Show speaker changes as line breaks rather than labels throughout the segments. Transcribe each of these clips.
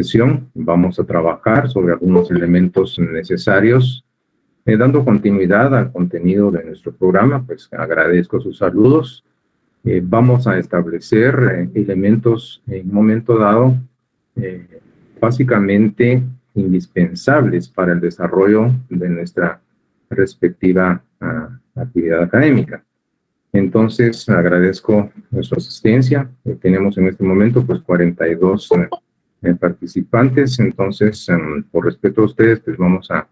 sesión vamos a trabajar sobre algunos elementos necesarios, dando continuidad al contenido de nuestro programa. Pues agradezco sus saludos. Vamos a establecer elementos en un momento dado básicamente indispensables para el desarrollo de nuestra respectiva actividad académica. Entonces, agradezco su asistencia. Tenemos en este momento pues 42 participantes. Entonces, por respeto a ustedes, pues vamos a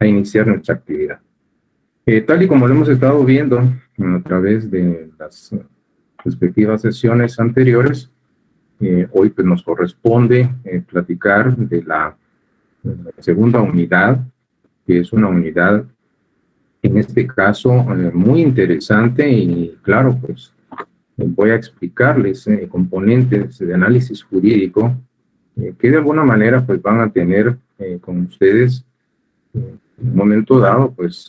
iniciar nuestra actividad. Tal y como lo hemos estado viendo a través de las respectivas sesiones anteriores, hoy pues nos corresponde platicar de la segunda unidad, que es una unidad, en este caso, muy interesante y claro, pues voy a explicarles componentes de análisis jurídico que de alguna manera pues van a tener con ustedes en un momento dado, pues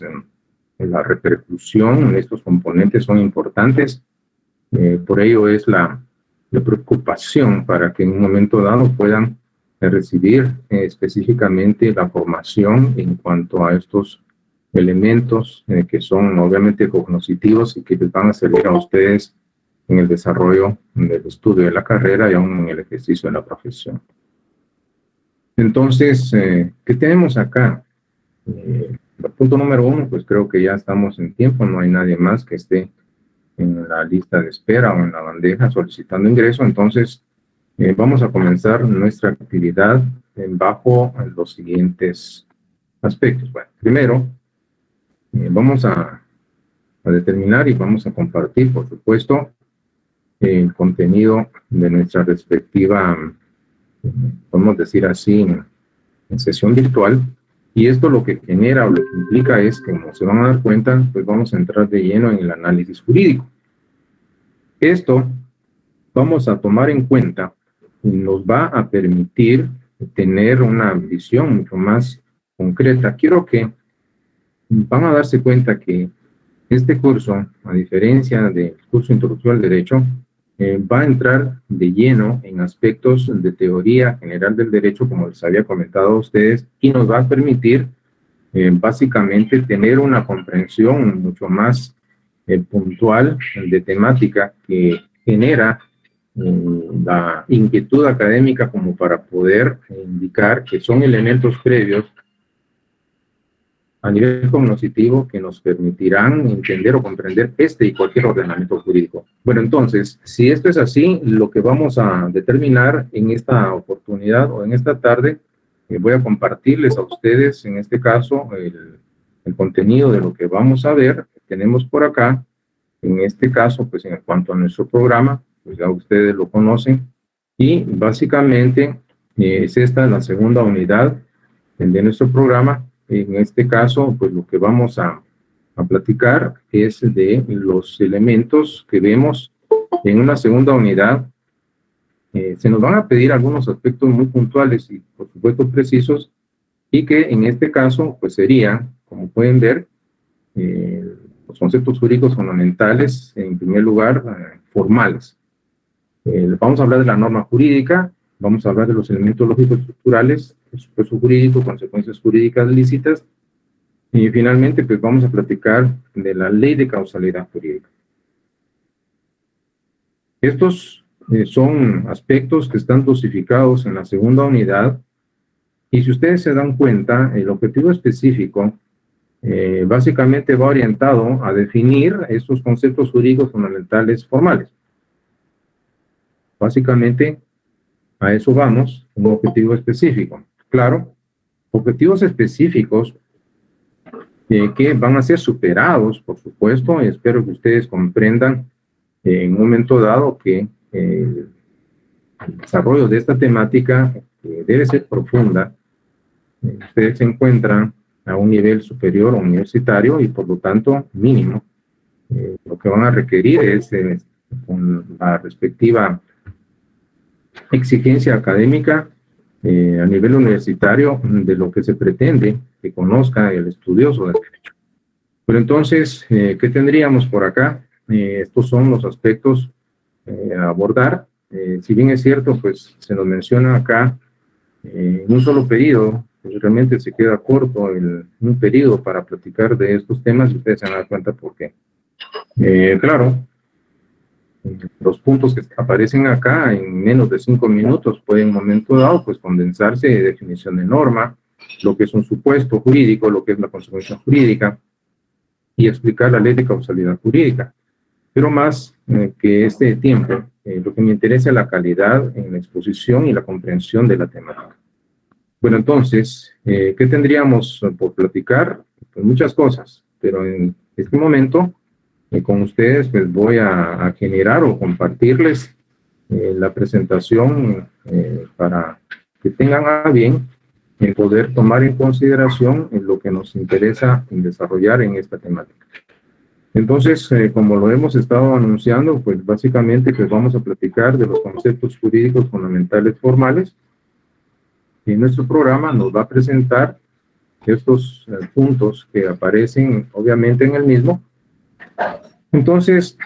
la repercusión en estos componentes son importantes. Por ello es la preocupación para que en un momento dado puedan recibir específicamente la formación en cuanto a estos elementos que son obviamente cognitivos y que les van a servir a ustedes en el desarrollo del estudio de la carrera y aún en el ejercicio de la profesión. Entonces, ¿qué tenemos acá? Punto número 1, pues creo que ya estamos en tiempo, no hay nadie más que esté en la lista de espera o en la bandeja solicitando ingreso. Entonces, vamos a comenzar nuestra actividad bajo los siguientes aspectos. Bueno, primero, vamos a determinar y vamos a compartir, por supuesto, el contenido de nuestra respectiva, podemos decir así, en sesión virtual. Y esto lo que genera o lo que implica es que, como se van a dar cuenta, pues vamos a entrar de lleno en el análisis jurídico. Esto vamos a tomar en cuenta y nos va a permitir tener una visión mucho más concreta. Quiero que van a darse cuenta que este curso, a diferencia del curso Introducción al Derecho, va a entrar de lleno en aspectos de teoría general del derecho, como les había comentado a ustedes, y nos va a permitir básicamente tener una comprensión mucho más puntual de temática que genera la inquietud académica como para poder indicar que son elementos previos a nivel cognitivo que nos permitirán entender o comprender este y cualquier ordenamiento jurídico. Bueno, entonces, si esto es así, lo que vamos a determinar en esta oportunidad o en esta tarde, voy a compartirles a ustedes, en este caso, el contenido de lo que vamos a ver. Tenemos por acá, en este caso, pues en cuanto a nuestro programa, pues ya ustedes lo conocen, y básicamente es esta la segunda unidad de nuestro programa. En este caso, pues lo que vamos a platicar es de los elementos que vemos en una segunda unidad. Se nos van a pedir algunos aspectos muy puntuales y, por supuesto, precisos, y que en este caso, pues serían, como pueden ver, los conceptos jurídicos fundamentales, en primer lugar, formales. Vamos a hablar de la norma jurídica, vamos a hablar de los elementos lógicos estructurales, el supuesto jurídico, consecuencias jurídicas lícitas, y finalmente pues vamos a platicar de la ley de causalidad jurídica. Estos son aspectos que están dosificados en la segunda unidad, y si ustedes se dan cuenta, el objetivo específico básicamente va orientado a definir estos conceptos jurídicos fundamentales formales. Básicamente, a eso vamos, un objetivo específico. Claro, objetivos específicos que van a ser superados, por supuesto, y espero que ustedes comprendan en un momento dado que el desarrollo de esta temática debe ser profunda. Ustedes se encuentran a un nivel superior o universitario y por lo tanto mínimo. Lo que van a requerir es con la respectiva exigencia académica a nivel universitario de lo que se pretende que conozca el estudioso del derecho. Pero entonces, ¿qué tendríamos por acá? Estos son los aspectos a abordar. Si bien es cierto, pues se nos menciona acá en un solo periodo, pues realmente se queda corto un periodo para platicar de estos temas y ustedes se van a dar cuenta por qué. Claro, los puntos que aparecen acá en menos de 5 minutos pueden en un momento dado pues condensarse de definición de norma, lo que es un supuesto jurídico, lo que es la consecuencia jurídica y explicar la ley de causalidad jurídica. Pero más que este tiempo, lo que me interesa es la calidad en la exposición y la comprensión de la temática. Bueno, entonces, ¿qué tendríamos por platicar? Pues muchas cosas, pero en este momento con ustedes pues voy a generar o compartirles la presentación para que tengan a bien poder tomar en consideración lo que nos interesa desarrollar en esta temática. Entonces, como lo hemos estado anunciando, pues básicamente pues vamos a platicar de los conceptos jurídicos fundamentales formales. Y nuestro programa nos va a presentar estos puntos que aparecen obviamente en el mismo. Entonces,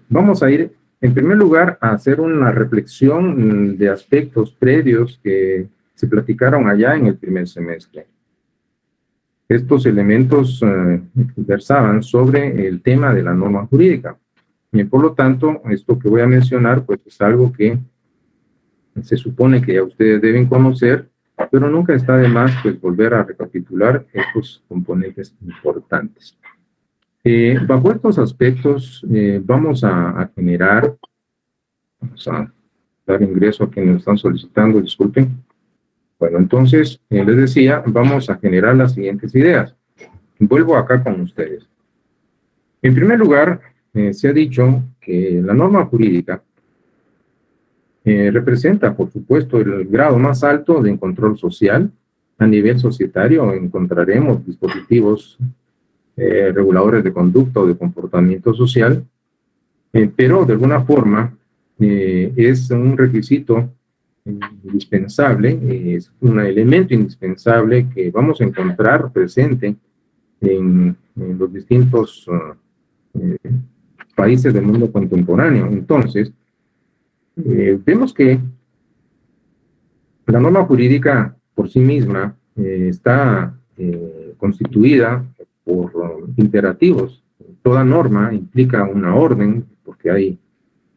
vamos a ir en primer lugar a hacer una reflexión de aspectos previos que se platicaron allá en el primer semestre. Estos elementos versaban sobre el tema de la norma jurídica. Y por lo tanto, esto que voy a mencionar, pues es algo que se supone que ya ustedes deben conocer, pero nunca está de más pues volver a recapitular estos componentes importantes. Bajo estos aspectos vamos a generar, vamos a dar ingreso a quienes están solicitando, disculpen. Bueno, entonces, les decía, vamos a generar las siguientes ideas. Vuelvo acá con ustedes. En primer lugar, se ha dicho que la norma jurídica representa, por supuesto, el grado más alto de control social. A nivel societario encontraremos dispositivos reguladores de conducta o de comportamiento social, pero de alguna forma es un requisito indispensable, es un elemento indispensable que vamos a encontrar presente en los distintos países del mundo contemporáneo. Entonces, vemos que la norma jurídica por sí misma está constituida por imperativos. Toda norma implica una orden, porque hay,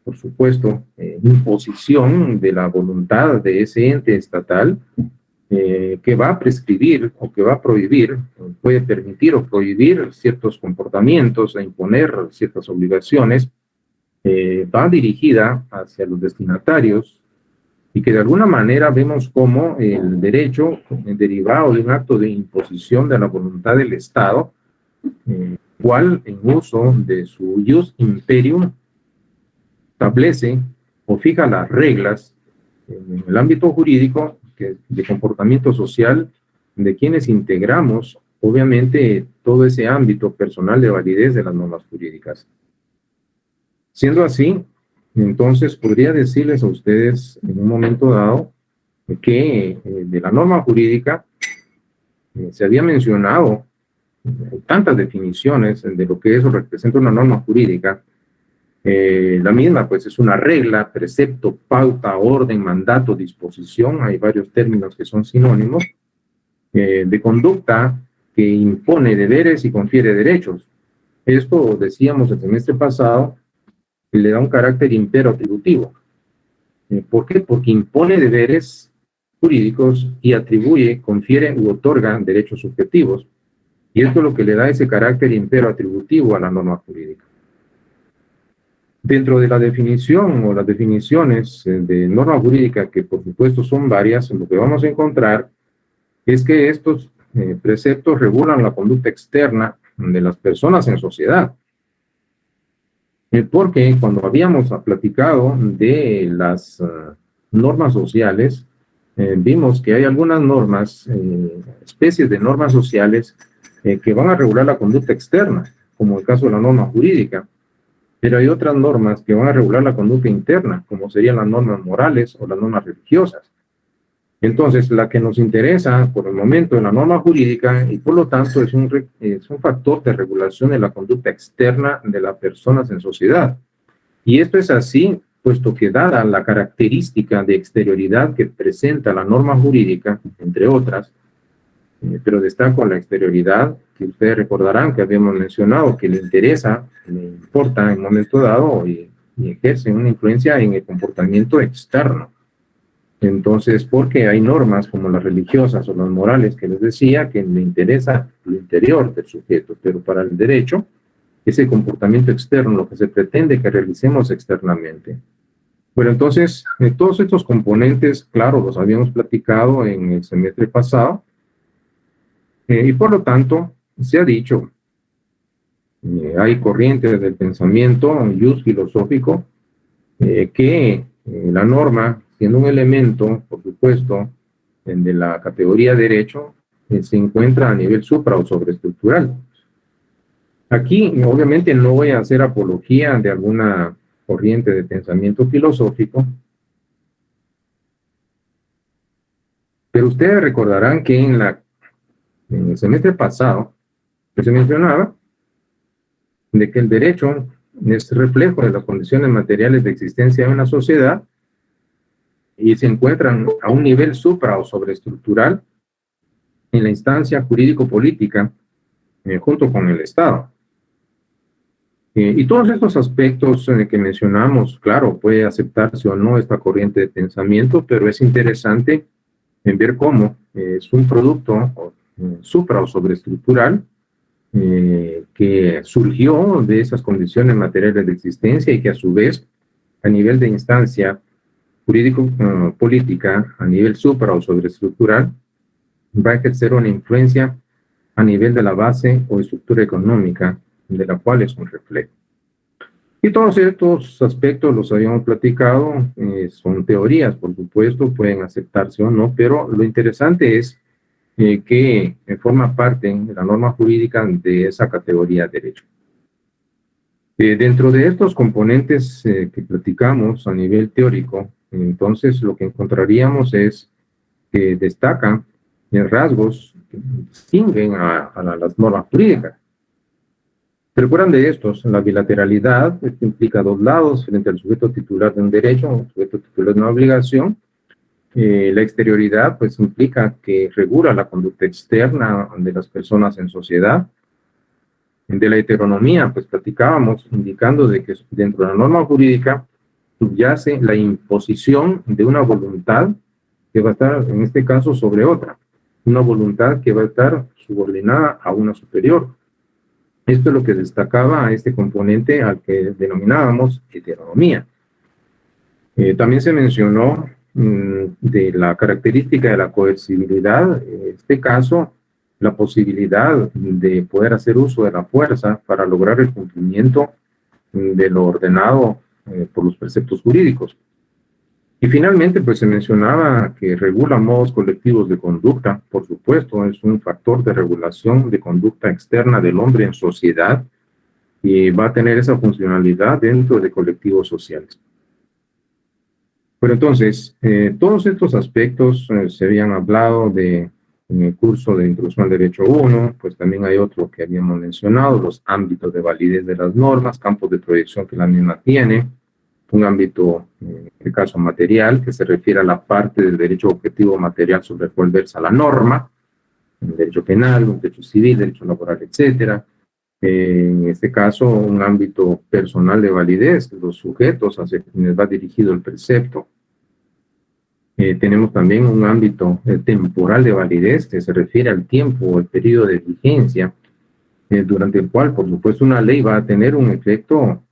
por supuesto, imposición de la voluntad de ese ente estatal que va a prescribir o que va a prohibir, puede permitir o prohibir ciertos comportamientos, a imponer ciertas obligaciones, va dirigida hacia los destinatarios y que de alguna manera vemos como el derecho derivado de un acto de imposición de la voluntad del Estado, cual en uso de su ius imperium establece o fija las reglas en el ámbito jurídico de comportamiento social de quienes integramos, obviamente, todo ese ámbito personal de validez de las normas jurídicas. Siendo así, entonces podría decirles a ustedes en un momento dado que de la norma jurídica se había mencionado tantas definiciones de lo que eso representa una norma jurídica. La misma pues es una regla, precepto, pauta, orden, mandato, disposición, hay varios términos que son sinónimos, de conducta que impone deberes y confiere derechos. Esto decíamos el semestre pasado, le da un carácter impero atributivo. ¿Por qué? Porque impone deberes jurídicos y atribuye, confiere u otorga derechos subjetivos. Y esto es lo que le da ese carácter impero atributivo a la norma jurídica. Dentro de la definición o las definiciones de norma jurídica, que por supuesto son varias, lo que vamos a encontrar es que estos preceptos regulan la conducta externa de las personas en sociedad. Porque cuando habíamos platicado de las normas sociales, vimos que hay algunas normas, especies de normas sociales que van a regular la conducta externa, como el caso de la norma jurídica, pero hay otras normas que van a regular la conducta interna, como serían las normas morales o las normas religiosas. Entonces, la que nos interesa por el momento es la norma jurídica y por lo tanto es un factor de regulación de la conducta externa de las personas en sociedad. Y esto es así puesto que dada la característica de exterioridad que presenta la norma jurídica, entre otras, pero destaco la exterioridad, que ustedes recordarán que habíamos mencionado, que le interesa, le importa en un momento dado y ejerce una influencia en el comportamiento externo. Entonces, porque hay normas como las religiosas o las morales que les decía, que le interesa lo interior del sujeto, pero para el derecho, ese comportamiento externo, lo que se pretende que realicemos externamente. Bueno, entonces, todos estos componentes, claro, los habíamos platicado en el semestre pasado, y por lo tanto, se ha dicho, hay corrientes del pensamiento, un jus filosófico, que la norma, siendo un elemento, por supuesto, de la categoría derecho, se encuentra a nivel supra o sobreestructural. Aquí, obviamente, no voy a hacer apología de alguna corriente de pensamiento filosófico, pero ustedes recordarán que en el semestre pasado se mencionaba de que el derecho es reflejo de las condiciones materiales de existencia de una sociedad y se encuentran a un nivel supra o sobreestructural en la instancia jurídico-política junto con el Estado. Y todos estos aspectos que mencionamos, claro, puede aceptarse o no esta corriente de pensamiento, pero es interesante ver cómo es un producto supra o sobreestructural que surgió de esas condiciones materiales de existencia y que a su vez, a nivel de instancia jurídico-política, a nivel supra o sobreestructural, va a ejercer una influencia a nivel de la base o estructura económica de la cual es un reflejo. Y todos estos aspectos los habíamos platicado, son teorías, por supuesto, pueden aceptarse o no, pero lo interesante es que forma parte de la norma jurídica de esa categoría de derecho. Dentro de estos componentes que platicamos a nivel teórico, entonces lo que encontraríamos es que destacan rasgos que distinguen a las normas jurídicas. ¿Se recuerdan de estos? La bilateralidad, que implica dos lados frente al sujeto titular de un derecho, un sujeto titular de una obligación. La exterioridad, pues, implica que regula la conducta externa de las personas en sociedad. De la heteronomía, pues, platicábamos, indicando de que dentro de la norma jurídica subyace la imposición de una voluntad que va a estar, en este caso, sobre otra. Una voluntad que va a estar subordinada a una superior. Esto es lo que destacaba a este componente al que denominábamos heteronomía. También se mencionó de la característica de la coercibilidad, en este caso, la posibilidad de poder hacer uso de la fuerza para lograr el cumplimiento de lo ordenado por los preceptos jurídicos. Y finalmente, pues se mencionaba que regula modos colectivos de conducta, por supuesto, es un factor de regulación de conducta externa del hombre en sociedad y va a tener esa funcionalidad dentro de colectivos sociales. Pero entonces, todos estos aspectos se habían hablado en el curso de Introducción al Derecho 1, pues también hay otro que habíamos mencionado, los ámbitos de validez de las normas, campos de proyección que la misma tiene, un ámbito, en este caso material, que se refiere a la parte del derecho objetivo material sobre el cual versa la norma, el derecho penal, el derecho civil, derecho laboral, etcétera. En este caso, un ámbito personal de validez, los sujetos hacia quienes va dirigido el precepto. Tenemos también un ámbito temporal de validez, que se refiere al tiempo o el periodo de vigencia, durante el cual, por supuesto, una ley va a tener un efecto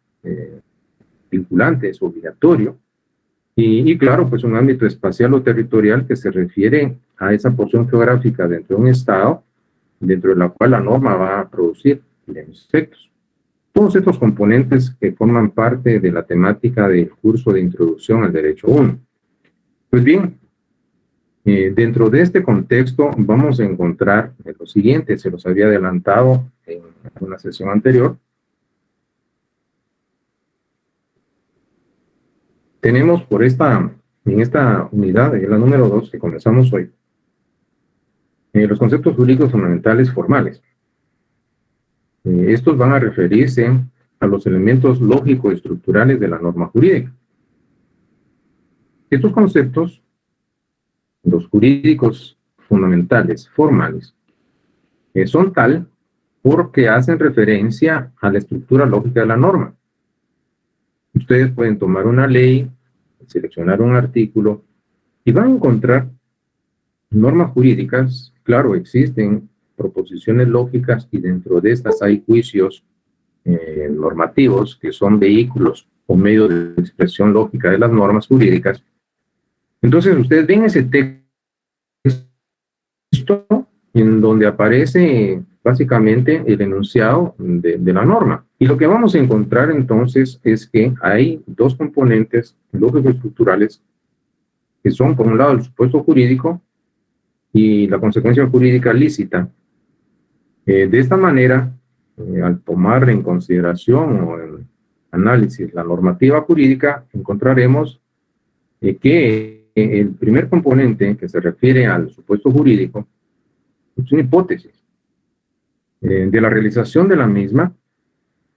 vinculante, es obligatorio. Y claro, pues un ámbito espacial o territorial que se refiere a esa porción geográfica dentro de un estado, dentro de la cual la norma va a producir los efectos. Todos estos componentes que forman parte de la temática del curso de Introducción al Derecho 1. Pues bien, dentro de este contexto vamos a encontrar lo siguiente, se los había adelantado en una sesión anterior. Tenemos en esta unidad, la número 2 que comenzamos hoy, los conceptos jurídicos fundamentales formales. Estos van a referirse a los elementos lógico-estructurales de la norma jurídica. Estos conceptos, los jurídicos fundamentales, formales, son tal porque hacen referencia a la estructura lógica de la norma. Ustedes pueden tomar una ley, seleccionar un artículo y van a encontrar normas jurídicas. Claro, existen proposiciones lógicas y dentro de estas hay juicios normativos que son vehículos o medios de expresión lógica de las normas jurídicas. Entonces ustedes ven ese texto en donde aparece básicamente el enunciado de la norma. Y lo que vamos a encontrar entonces es que hay dos componentes lógico-estructurales que son, por un lado, el supuesto jurídico y la consecuencia jurídica lícita. De esta manera, al tomar en consideración o en análisis la normativa jurídica, encontraremos que el primer componente que se refiere al supuesto jurídico es una hipótesis. De la realización de la misma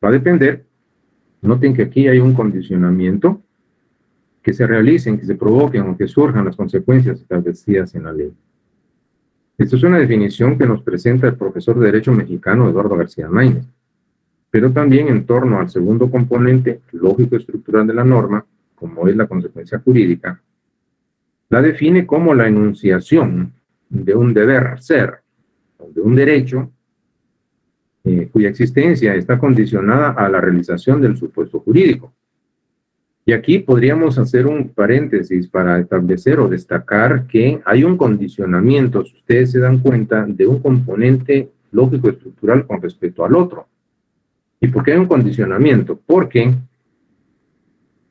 va a depender, noten que aquí hay un condicionamiento, que se realicen, que se provoquen o que surjan las consecuencias establecidas en la ley. Esta es una definición que nos presenta el profesor de Derecho mexicano Eduardo García Maínez, pero también en torno al segundo componente lógico-estructural de la norma, como es la consecuencia jurídica, la define como la enunciación de un deber ser, o de un derecho, cuya existencia está condicionada a la realización del supuesto jurídico. Y aquí podríamos hacer un paréntesis para establecer o destacar que hay un condicionamiento, si ustedes se dan cuenta, de un componente lógico-estructural con respecto al otro. ¿Y por qué hay un condicionamiento? Porque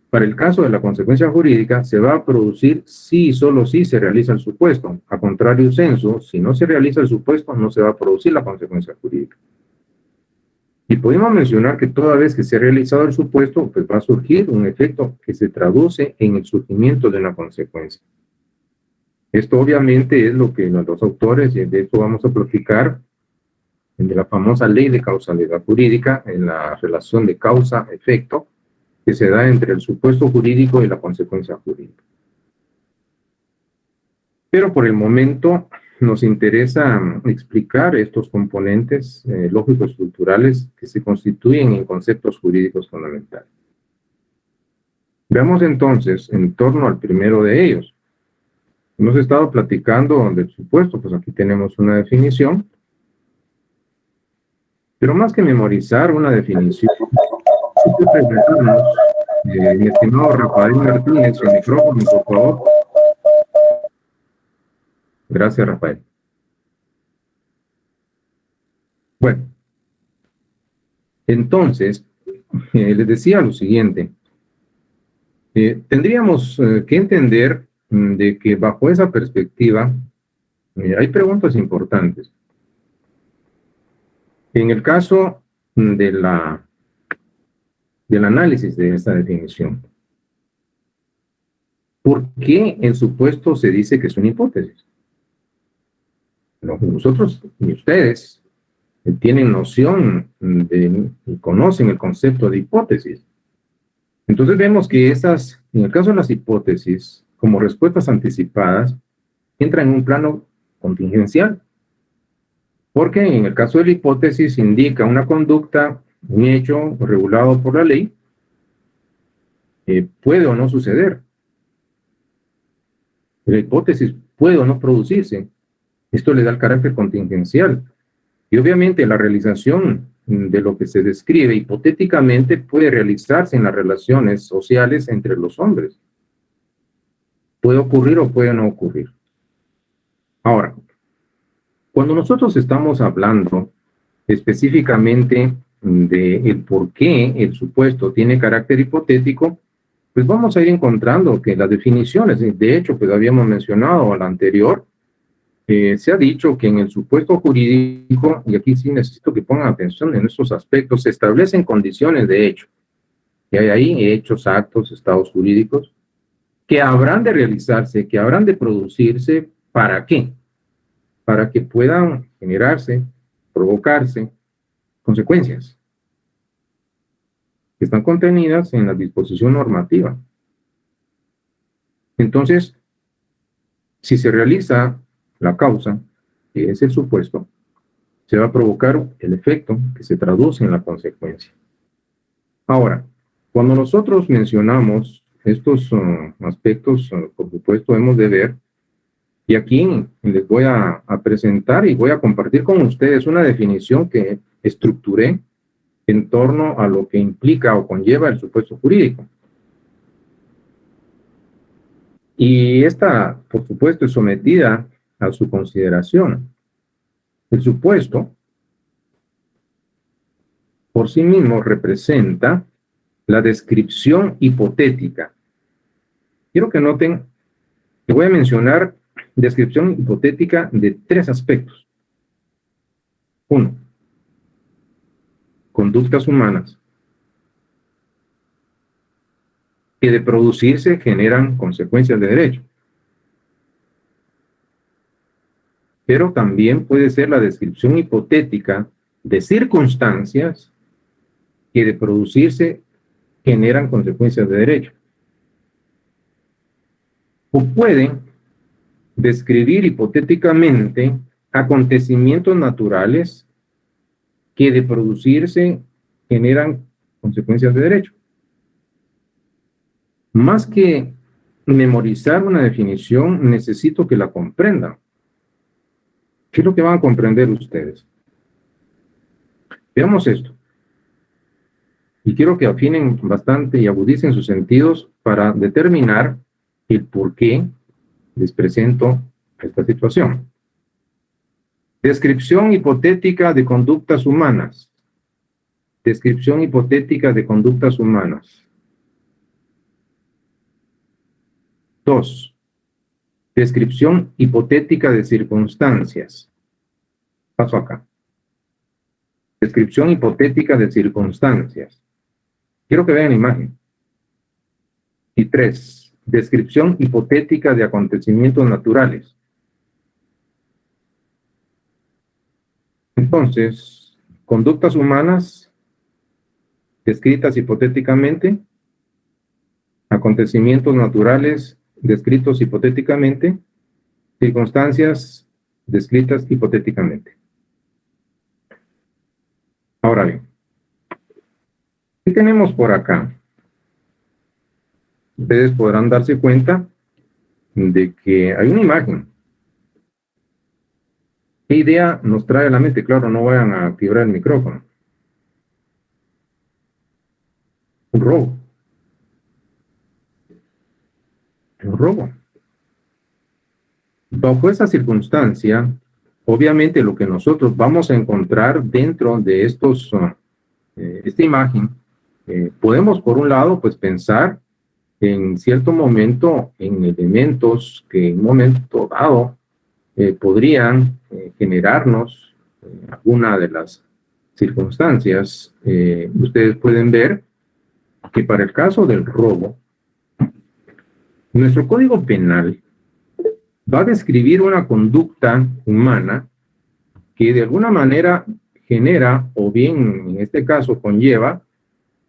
para el caso de la consecuencia jurídica se va a producir si y solo si se realiza el supuesto. A contrario sensu, si no se realiza el supuesto, no se va a producir la consecuencia jurídica. Y podemos mencionar que toda vez que se ha realizado el supuesto, pues va a surgir un efecto que se traduce en el surgimiento de una consecuencia. Esto obviamente es lo que los autores, y de esto vamos a platicar, de la famosa ley de causalidad jurídica, en la relación de causa-efecto, que se da entre el supuesto jurídico y la consecuencia jurídica. Pero por el momento nos interesa explicar estos componentes lógico-estructurales que se constituyen en conceptos jurídicos fundamentales. Veamos entonces en torno al primero de ellos. Hemos estado platicando del supuesto, pues aquí tenemos una definición, pero más que memorizar una definición, mi estimado Rafael Martínez, su micrófono, por favor. Gracias, Rafael. Bueno, entonces, les decía lo siguiente. Tendríamos que entender de que bajo esa perspectiva hay preguntas importantes. En el caso del análisis de esta definición, ¿por qué el supuesto se dice que es una hipótesis? No, nosotros y ustedes tienen noción y conocen el concepto de hipótesis. Entonces vemos que en el caso de las hipótesis, como respuestas anticipadas, entran en un plano contingencial. Porque en el caso de la hipótesis indica una conducta, un hecho regulado por la ley, puede o no suceder. La hipótesis puede o no producirse. Esto le da el carácter contingencial. Y obviamente la realización de lo que se describe hipotéticamente puede realizarse en las relaciones sociales entre los hombres. Puede ocurrir o puede no ocurrir. Ahora, cuando nosotros estamos hablando específicamente de el por qué el supuesto tiene carácter hipotético, pues vamos a ir encontrando que las definiciones, de hecho, pues habíamos mencionado a la anterior, se ha dicho que en el supuesto jurídico, y aquí sí necesito que pongan atención en estos aspectos, se establecen condiciones de hecho, que hay ahí hechos, actos, estados jurídicos, que habrán de realizarse, que habrán de producirse, ¿para qué? Para que puedan generarse, provocarse consecuencias que están contenidas en la disposición normativa. Entonces, si se realiza la causa, que es el supuesto, se va a provocar el efecto que se traduce en la consecuencia. Ahora, cuando nosotros mencionamos estos aspectos, por supuesto, hemos de ver, y aquí les voy a presentar y voy a compartir con ustedes una definición que estructuré en torno a lo que implica o conlleva el supuesto jurídico. Y esta, por supuesto, es sometida a su consideración. El supuesto, por sí mismo, representa la descripción hipotética. Quiero que noten que voy a mencionar descripción hipotética de 3 aspectos. 1. Conductas humanas que de producirse generan consecuencias de derecho. Pero también puede ser la descripción hipotética de circunstancias que de producirse generan consecuencias de derecho. O pueden describir hipotéticamente acontecimientos naturales que de producirse generan consecuencias de derecho. Más que memorizar una definición, necesito que la comprendan. ¿Qué es lo que van a comprender ustedes? Veamos esto. Y quiero que afinen bastante y agudicen sus sentidos para determinar el por qué les presento esta situación. Descripción hipotética de conductas humanas. Descripción hipotética de conductas humanas. 2. Descripción hipotética de circunstancias. Paso acá. Descripción hipotética de circunstancias. Quiero que vean la imagen. Y 3. Descripción hipotética de acontecimientos naturales. Entonces, conductas humanas descritas hipotéticamente, acontecimientos naturales descritos hipotéticamente, circunstancias descritas hipotéticamente. Ahora bien, ¿qué tenemos por acá? Ustedes podrán darse cuenta de que hay una imagen. ¿Qué idea nos trae a la mente? Claro, no vayan a activar el micrófono. Un robo. Un robo. Bajo esa circunstancia, obviamente lo que nosotros vamos a encontrar dentro de esta imagen, podemos por un lado pues pensar en cierto momento en elementos que en un momento dado podrían generarnos alguna de las circunstancias. Ustedes pueden ver que para el caso del robo, nuestro Código Penal va a describir una conducta humana que de alguna manera genera, o bien en este caso conlleva,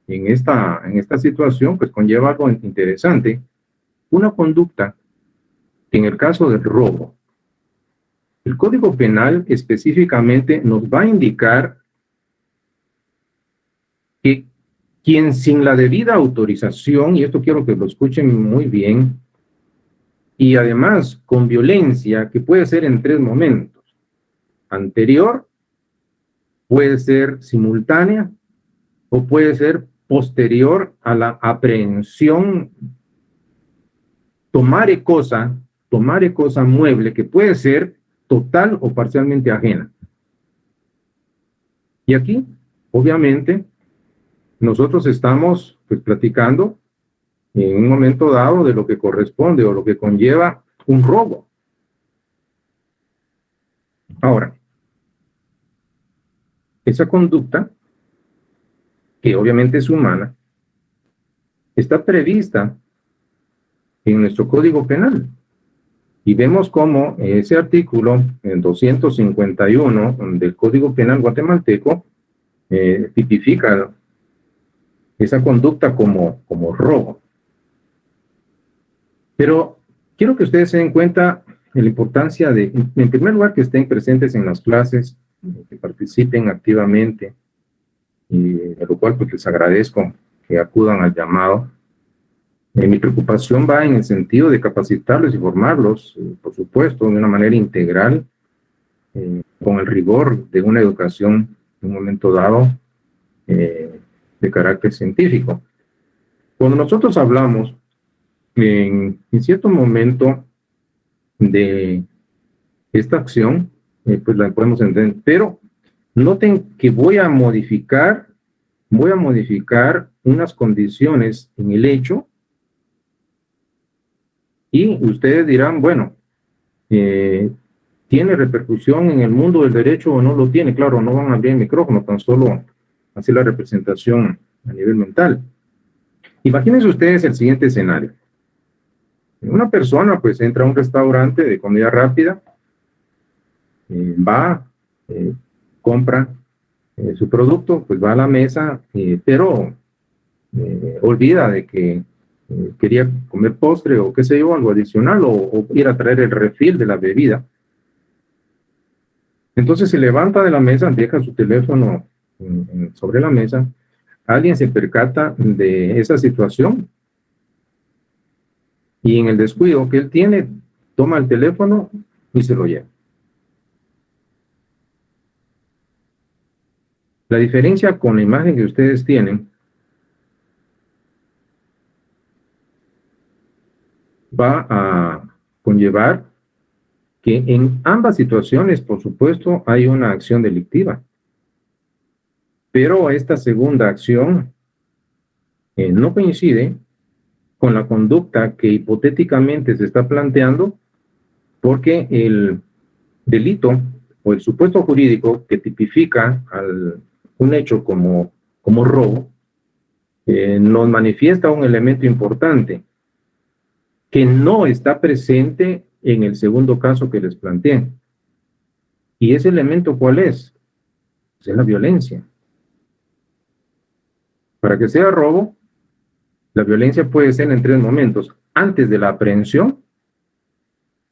en esta situación, pues conlleva algo interesante, una conducta que en el caso del robo, el Código Penal específicamente nos va a indicar que quien sin la debida autorización, y esto quiero que lo escuchen muy bien, y además con violencia, que puede ser en 3 momentos, anterior, puede ser simultánea, o puede ser posterior a la aprehensión, tomare cosa mueble, que puede ser total o parcialmente ajena. Y aquí, obviamente, nosotros estamos pues platicando en un momento dado de lo que corresponde o lo que conlleva un robo. Ahora, esa conducta, que obviamente es humana, está prevista en nuestro Código Penal. Y vemos cómo ese artículo, en 251 del Código Penal guatemalteco, tipifica esa conducta como robo. Pero Quiero que ustedes se den cuenta de la importancia de, en primer lugar, que estén presentes en las clases, que participen activamente, y de lo cual pues les agradezco que acudan al llamado. Mi preocupación va en el sentido de capacitarlos y formarlos, por supuesto, de una manera integral, con el rigor de una educación en un momento dado de carácter científico. Cuando nosotros hablamos en cierto momento de esta acción, pues la podemos entender, pero noten que voy a modificar unas condiciones en el hecho, y ustedes dirán, bueno, ¿tiene repercusión en el mundo del derecho o no lo tiene? Claro, no van a abrir el micrófono, tan solo hacer la representación a nivel mental. Imagínense ustedes el siguiente escenario. Una persona pues entra a un restaurante de comida rápida, va, compra su producto, pues va a la mesa, pero olvida de que quería comer postre o qué sé yo, algo adicional, o ir a traer el refil de la bebida. Entonces se levanta de la mesa, deja su teléfono sobre la mesa, alguien se percata de esa situación y en el descuido que él tiene, toma el teléfono y se lo lleva. La diferencia con la imagen que ustedes tienen va a conllevar que en ambas situaciones, por supuesto, hay una acción delictiva. Pero esta segunda acción no coincide con la conducta que hipotéticamente se está planteando, porque el delito o el supuesto jurídico que tipifica un hecho como robo nos manifiesta un elemento importante que no está presente en el segundo caso que les planteé. ¿Y ese elemento cuál es? Pues es la violencia. Para que sea robo, la violencia puede ser en tres momentos: antes de la aprehensión,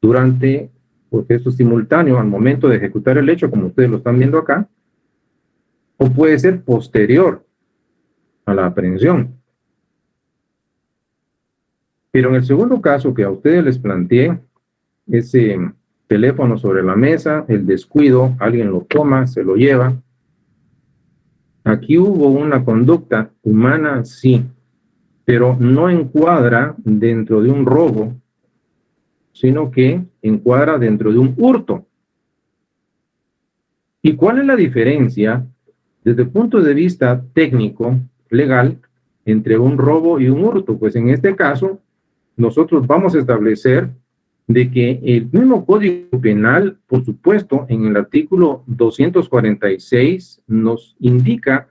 durante, porque esto es simultáneo al momento de ejecutar el hecho, como ustedes lo están viendo acá, o puede ser posterior a la aprehensión. Pero en el segundo caso que a ustedes les planteé, ese teléfono sobre la mesa, el descuido, alguien lo toma, se lo lleva. Aquí hubo una conducta humana, sí, pero no encuadra dentro de un robo, sino que encuadra dentro de un hurto. ¿Y cuál es la diferencia desde el punto de vista técnico, legal, entre un robo y un hurto? Pues en este caso, nosotros vamos a establecer de que el mismo Código Penal, por supuesto, en el artículo 246 nos indica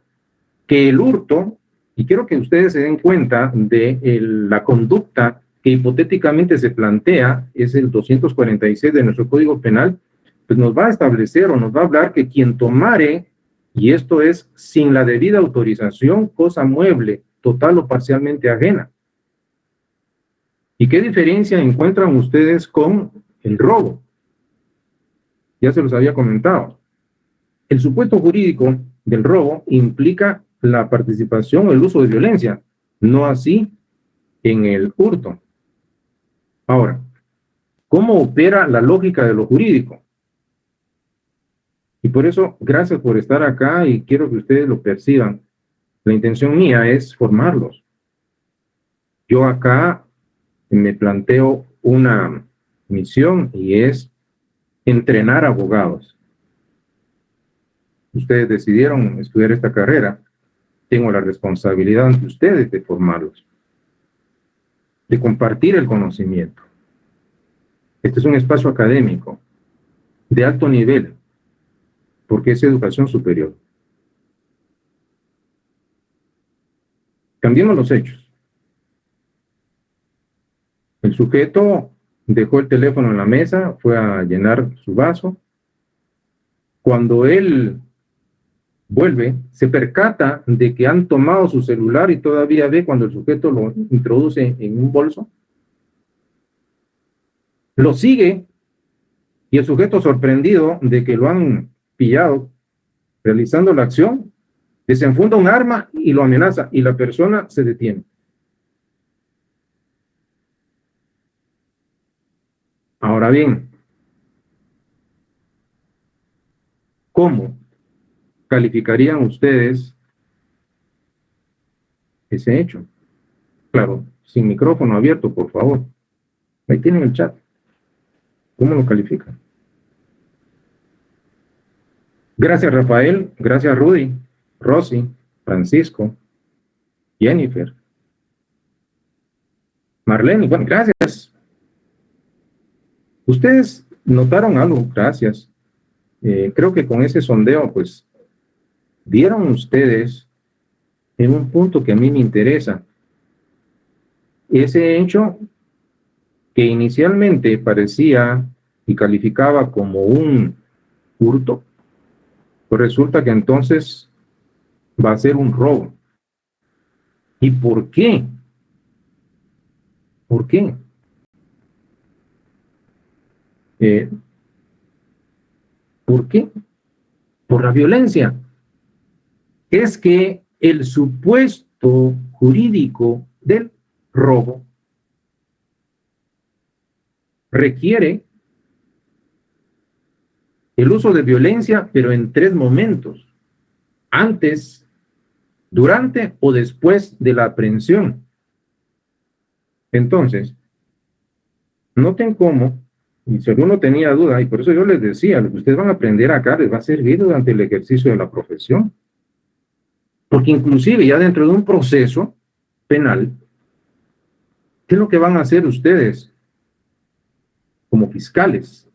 que el hurto, y quiero que ustedes se den cuenta de la conducta que hipotéticamente se plantea, es el 246 de nuestro Código Penal, pues nos va a establecer o nos va a hablar que quien tomare, y esto es sin la debida autorización, cosa mueble, total o parcialmente ajena. ¿Y qué diferencia encuentran ustedes con el robo? Ya se los había comentado. El supuesto jurídico del robo implica la participación o el uso de violencia, no así en el hurto. Ahora, ¿cómo opera la lógica de lo jurídico? Y por eso, gracias por estar acá y quiero que ustedes lo perciban. La intención mía es formarlos. Yo acá me planteo una misión y es entrenar abogados. Ustedes decidieron estudiar esta carrera. Tengo la responsabilidad ante ustedes de formarlos, de compartir el conocimiento. Este es un espacio académico de alto nivel, porque es educación superior. Cambiemos los hechos. El sujeto dejó el teléfono en la mesa, fue a llenar su vaso. Cuando él vuelve, se percata de que han tomado su celular y todavía ve cuando el sujeto lo introduce en un bolso. Lo sigue y el sujeto, sorprendido de que lo han pillado realizando la acción, desenfunda un arma y lo amenaza y la persona se detiene. Ahora bien, ¿cómo calificarían ustedes ese hecho? Claro, sin micrófono abierto, por favor. Ahí tienen el chat. ¿Cómo lo califican? Gracias, Rafael. Gracias, Rudy, Rosy, Francisco, Jennifer, Marlene. Bueno, gracias. Ustedes notaron algo, gracias. Creo que con ese sondeo, pues, dieron ustedes en un punto que a mí me interesa. Ese hecho que inicialmente parecía y calificaba como un hurto, pues resulta que entonces va a ser un robo. ¿Y por qué? ¿Por qué? ¿Por qué? Por la violencia. Es que el supuesto jurídico del robo requiere el uso de violencia, pero en 3 momentos: antes, durante o después de la aprehensión. Entonces, noten cómo, y si alguno tenía duda, y por eso yo les decía, lo que ustedes van a aprender acá les va a servir durante el ejercicio de la profesión. Porque inclusive ya dentro de un proceso penal, ¿qué es lo que van a hacer ustedes como fiscales?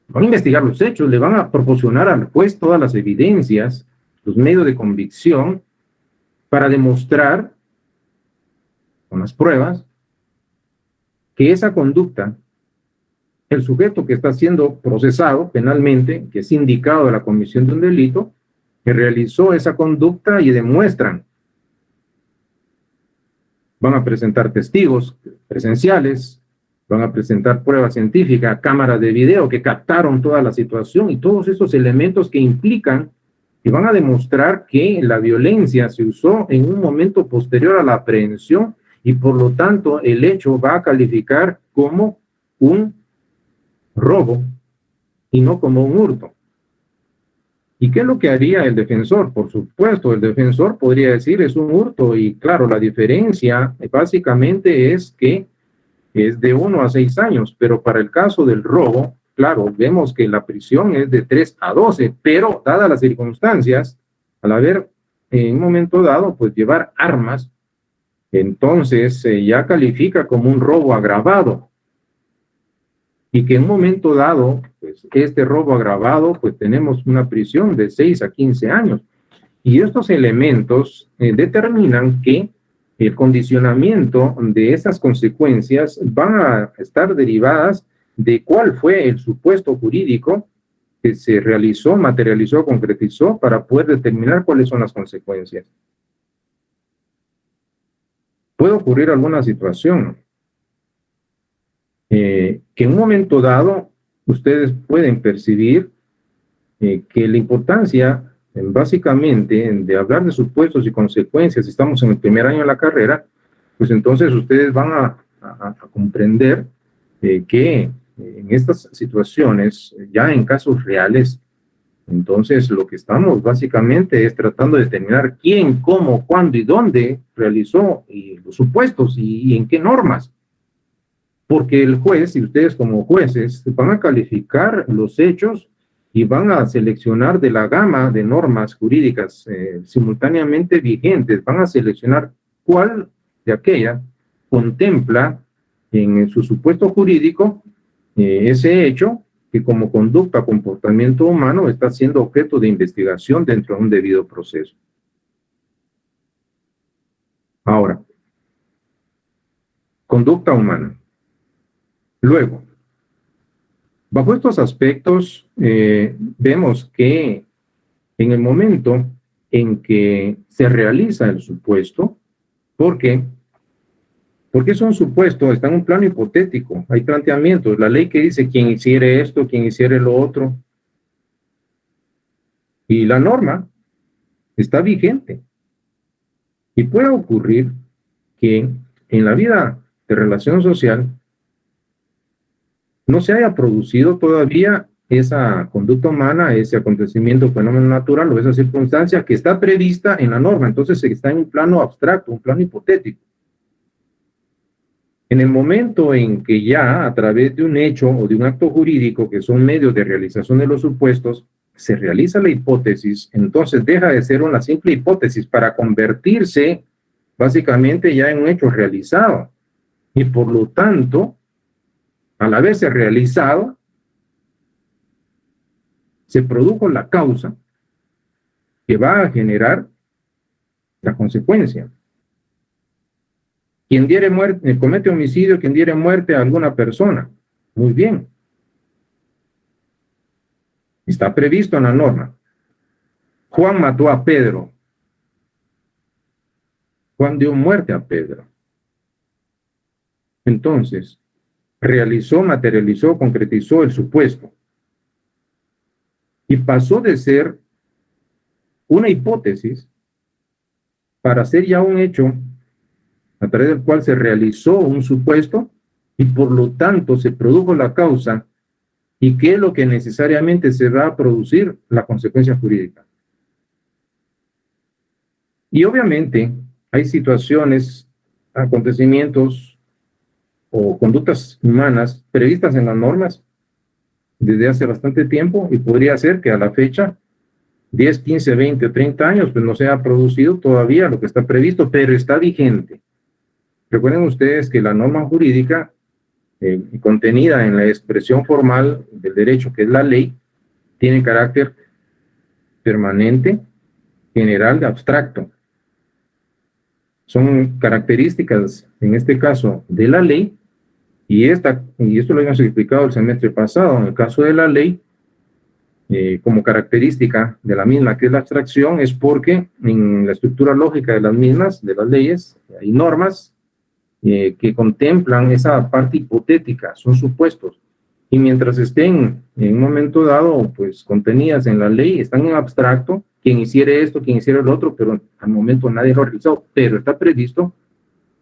Van a investigar los hechos, le van a proporcionar al juez todas las evidencias, los medios de convicción, para demostrar con las pruebas que esa conducta, el sujeto que está siendo procesado penalmente, que es indicado de la comisión de un delito, que realizó esa conducta y demuestran. Van a presentar testigos presenciales, van a presentar pruebas científicas, cámaras de video que captaron toda la situación y todos esos elementos que implican y van a demostrar que la violencia se usó en un momento posterior a la aprehensión y por lo tanto el hecho va a calificar como un robo y no como un hurto. ¿Y qué es lo que haría el defensor? Por supuesto, el defensor podría decir es un hurto y claro, la diferencia básicamente es que es de 1 a 6 años, pero para el caso del robo, claro, vemos que la prisión es de 3 a 12, pero dadas las circunstancias, al haber en un momento dado, pues llevar armas, entonces ya califica como un robo agravado. Y que en un momento dado, pues este robo agravado, pues tenemos una prisión de 6 a 15 años. Y estos elementos determinan que el condicionamiento de esas consecuencias van a estar derivadas de cuál fue el supuesto jurídico que se realizó, materializó, concretizó para poder determinar cuáles son las consecuencias. Puede ocurrir alguna situación que en un momento dado ustedes pueden percibir que la importancia básicamente de hablar de supuestos y consecuencias, si estamos en el primer año de la carrera, pues entonces ustedes van a comprender que en estas situaciones, ya en casos reales, entonces lo que estamos básicamente es tratando de determinar quién, cómo, cuándo y dónde realizó y los supuestos y en qué normas. Porque el juez y ustedes como jueces van a calificar los hechos y van a seleccionar de la gama de normas jurídicas simultáneamente vigentes, van a seleccionar cuál de aquella contempla en su supuesto jurídico ese hecho que como conducta o comportamiento humano está siendo objeto de investigación dentro de un debido proceso. Ahora, conducta humana. Luego, bajo estos aspectos, vemos que en el momento en que se realiza el supuesto, porque Porque es un supuesto, está en un plano hipotético, hay planteamientos, la ley que dice quien hiciere esto, quien hiciere lo otro, y la norma está vigente. Y puede ocurrir que en la vida de relación social no se haya producido todavía esa conducta humana, ese acontecimiento, fenómeno natural o esa circunstancia que está prevista en la norma. Entonces está en un plano abstracto, un plano hipotético. En el momento en que ya a través de un hecho o de un acto jurídico, que son medios de realización de los supuestos, se realiza la hipótesis, entonces deja de ser una simple hipótesis para convertirse básicamente ya en un hecho realizado. Y por lo tanto, al haberse realizado, se produjo la causa que va a generar la consecuencia. Quien diere muerte, comete homicidio, quien diere muerte a alguna persona. Muy bien. Está previsto en la norma. Juan mató a Pedro. Juan dio muerte a Pedro. Entonces, realizó, materializó, concretizó el supuesto. Y pasó de ser una hipótesis para ser ya un hecho a través del cual se realizó un supuesto y por lo tanto se produjo la causa y qué es lo que necesariamente se va a producir, la consecuencia jurídica. Y obviamente hay situaciones, acontecimientos o conductas humanas previstas en las normas desde hace bastante tiempo y podría ser que a la fecha 10, 15, 20 o 30 años pues no se ha producido todavía lo que está previsto, pero está vigente. Recuerden ustedes que la norma jurídica contenida en la expresión formal del derecho, que es la ley, tiene carácter permanente, general, abstracto. Son características, en este caso, de la ley, y esto lo habíamos explicado el semestre pasado, en el caso de la ley, como característica de la misma, que es la abstracción, es porque en la estructura lógica de las mismas, de las leyes, hay normas que contemplan esa parte hipotética, son supuestos, y mientras estén en un momento dado, pues contenidas en la ley, están en abstracto, quien hiciere esto, quien hiciera lo otro, pero al momento nadie lo ha realizado, pero está previsto,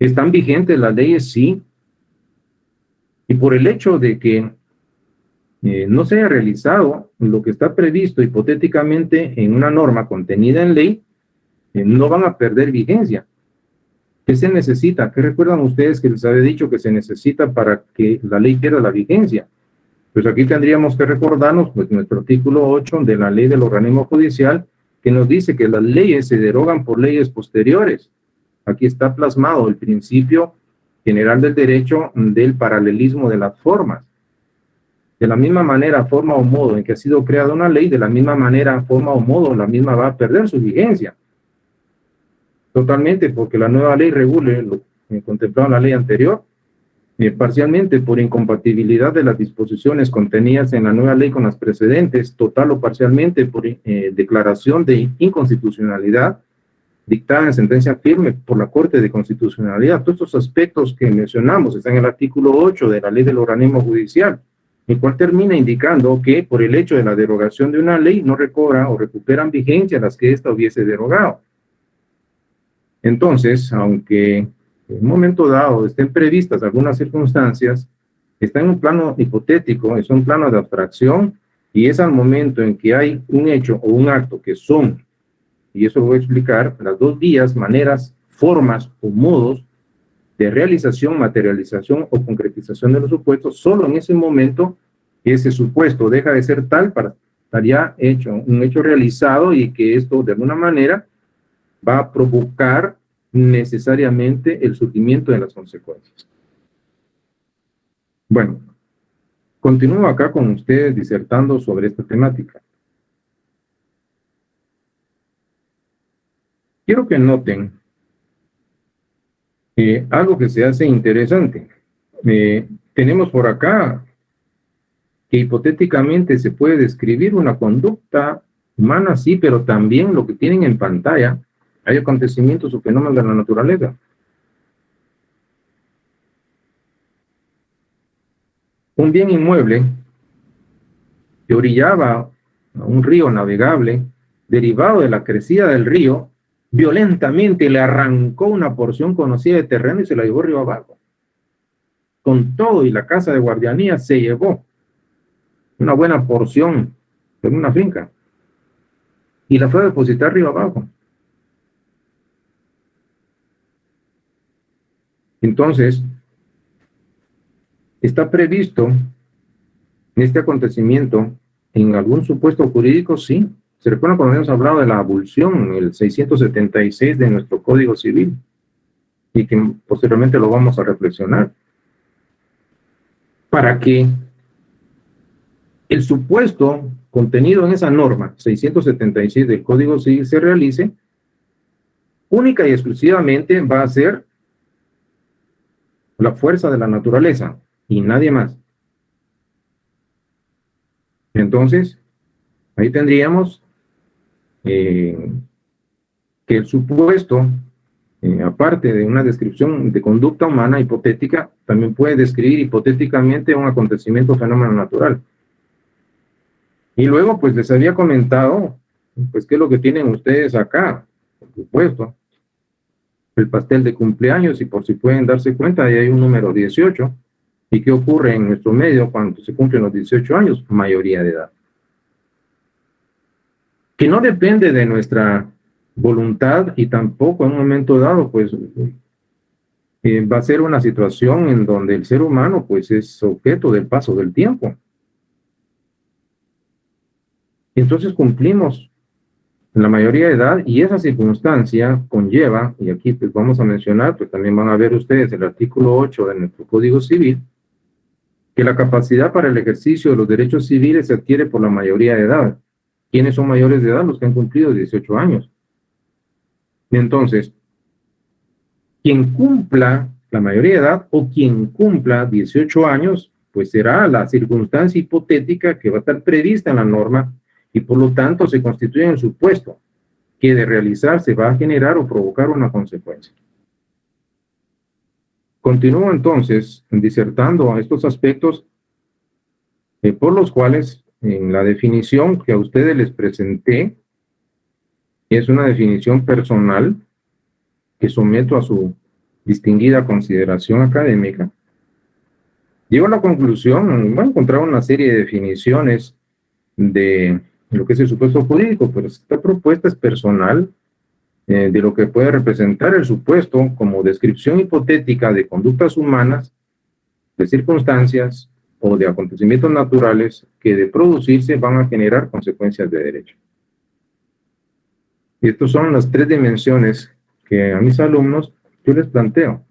están vigentes las leyes, sí, y por el hecho de que no se haya realizado lo que está previsto hipotéticamente en una norma contenida en ley, no van a perder vigencia. ¿Qué se necesita? ¿Qué recuerdan ustedes que les había dicho que se necesita para que la ley pierda la vigencia? Pues aquí tendríamos que recordarnos pues, nuestro artículo 8 de la ley del organismo judicial, que nos dice que las leyes se derogan por leyes posteriores. Aquí está plasmado el principio general del derecho del paralelismo de las formas. De la misma manera, forma o modo en que ha sido creada una ley, de la misma manera, forma o modo, la misma va a perder su vigencia. Totalmente, porque la nueva ley regule lo contemplado en la ley anterior, parcialmente por incompatibilidad de las disposiciones contenidas en la nueva ley con las precedentes, total o parcialmente por declaración de inconstitucionalidad, dictada en sentencia firme por la Corte de Constitucionalidad. Todos estos aspectos que mencionamos están en el artículo 8 de la ley del organismo judicial, el cual termina indicando que por el hecho de la derogación de una ley no recobra o recuperan vigencia las que ésta hubiese derogado. Entonces, aunque en un momento dado estén previstas algunas circunstancias, está en un plano hipotético, es un plano de abstracción, y es al momento en que hay un hecho o un acto que son, y eso lo voy a explicar, las dos vías, maneras, formas o modos de realización, materialización o concretización de los supuestos, solo en ese momento ese supuesto deja de ser tal para estar ya hecho, un hecho realizado, y que esto de alguna manera va a provocar necesariamente el surgimiento de las consecuencias. Bueno, continúo acá con ustedes disertando sobre esta temática. Quiero que noten algo que se hace interesante. Tenemos por acá que hipotéticamente se puede describir una conducta humana, sí, pero también lo que tienen en pantalla, hay acontecimientos o fenómenos de la naturaleza. un bien inmueble que orillaba a un río navegable, derivado de la crecida del río, violentamente le arrancó una porción conocida de terreno y se la llevó río abajo. Con todo y la casa de guardianía se llevó una buena porción de una finca y la fue a depositar río abajo. Entonces, está previsto este acontecimiento en algún supuesto jurídico, sí. ¿Se recuerdan cuando habíamos hablado de la abulsión, el 676 de nuestro Código Civil? Y que posteriormente lo vamos a reflexionar. Para que el supuesto contenido en esa norma 676 del Código Civil se realice, única y exclusivamente va a ser la fuerza de la naturaleza y nadie más. Entonces, ahí tendríamos que el supuesto, aparte de una descripción de conducta humana hipotética, también puede describir hipotéticamente un acontecimiento o fenómeno natural. Y luego, pues les había comentado, pues qué es lo que tienen ustedes acá, por supuesto, el pastel de cumpleaños, y por si pueden darse cuenta, ahí hay un número 18, y qué ocurre en nuestro medio cuando se cumplen los 18 años, mayoría de edad. Que no depende de nuestra voluntad y tampoco en un momento dado, pues va a ser una situación en donde el ser humano, pues es objeto del paso del tiempo. Entonces cumplimos la mayoría de edad y esa circunstancia conlleva, y aquí pues vamos a mencionar, pues también van a ver ustedes el artículo 8 de nuestro Código Civil, que la capacidad para el ejercicio de los derechos civiles se adquiere por la mayoría de edad. ¿Quiénes son mayores de edad? Los que han cumplido 18 años. Entonces, quien cumpla la mayoría de edad o quien cumpla 18 años, pues será la circunstancia hipotética que va a estar prevista en la norma y por lo tanto se constituye en el supuesto que de realizarse va a generar o provocar una consecuencia. Continúo entonces disertando a estos aspectos por los cuales en la definición que a ustedes les presenté es una definición personal que someto a su distinguida consideración académica. Llego a la conclusión, voy a encontrar una serie de definiciones de lo que es el supuesto jurídico, pero esta propuesta es personal de lo que puede representar el supuesto como descripción hipotética de conductas humanas, de circunstancias o de acontecimientos naturales que de producirse van a generar consecuencias de derecho. Y estas son las tres dimensiones que a mis alumnos yo les planteo.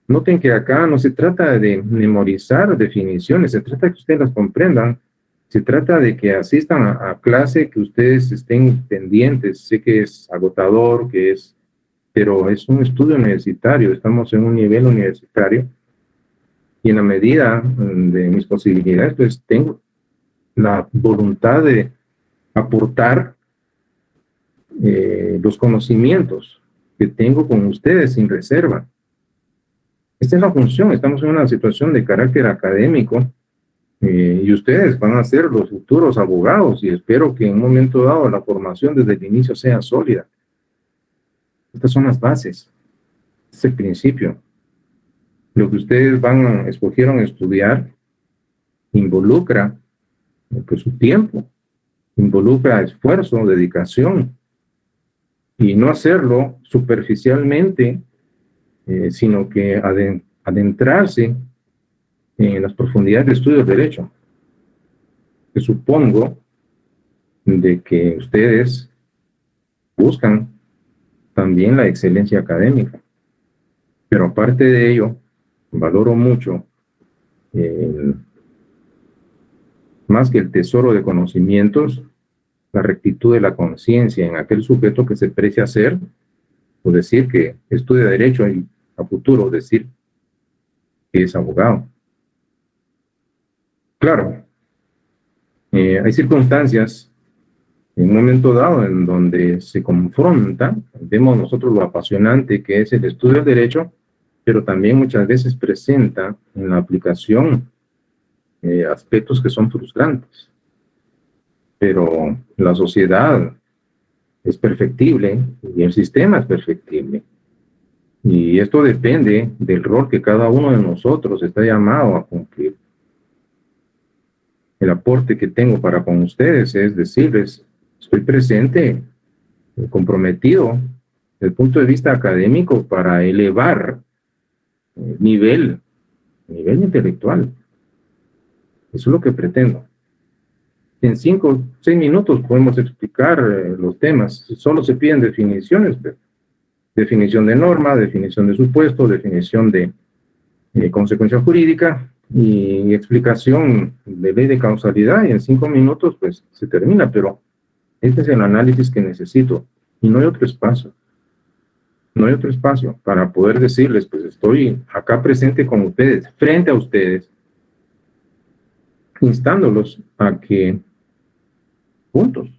Noten que acá no se trata de memorizar definiciones, se trata de que ustedes las comprendan, se trata de que asistan a clase, que ustedes estén pendientes. Sé que es agotador, pero es un estudio universitario, estamos en un nivel universitario y en la medida de mis posibilidades, pues tengo la voluntad de aportar los conocimientos que tengo con ustedes sin reserva. Esta es la función, estamos en una situación de carácter académico y ustedes van a ser los futuros abogados y espero que en un momento dado la formación desde el inicio sea sólida. Estas son las bases, este es el principio. Lo que ustedes escogieron estudiar involucra su tiempo, involucra esfuerzo, dedicación, y no hacerlo superficialmente, sino que adentrarse en las profundidades de estudio del derecho. Que supongo de que ustedes buscan también la excelencia académica, pero aparte de ello, valoro mucho más que el tesoro de conocimientos, la rectitud de la conciencia en aquel sujeto que se precia ser, o decir que estudia derecho y a futuro decir que es abogado. Claro, hay circunstancias en un momento dado en donde se confronta, vemos nosotros lo apasionante que es el estudio del derecho, pero también muchas veces presenta en la aplicación aspectos que son frustrantes. Pero la sociedad es perfectible y el sistema es perfectible. Y esto depende del rol que cada uno de nosotros está llamado a cumplir. El aporte que tengo para con ustedes es decirles, estoy presente, comprometido desde el punto de vista académico para elevar el nivel intelectual. Eso es lo que pretendo. En 5 o 6 minutos podemos explicar los temas. Solo se piden definiciones, definición de norma, definición de supuesto, definición de consecuencia jurídica y explicación de ley de causalidad, y en 5 minutos pues se termina, pero este es el análisis que necesito y no hay otro espacio. No hay otro espacio para poder decirles, pues estoy acá presente con ustedes, frente a ustedes, instándolos a que juntos,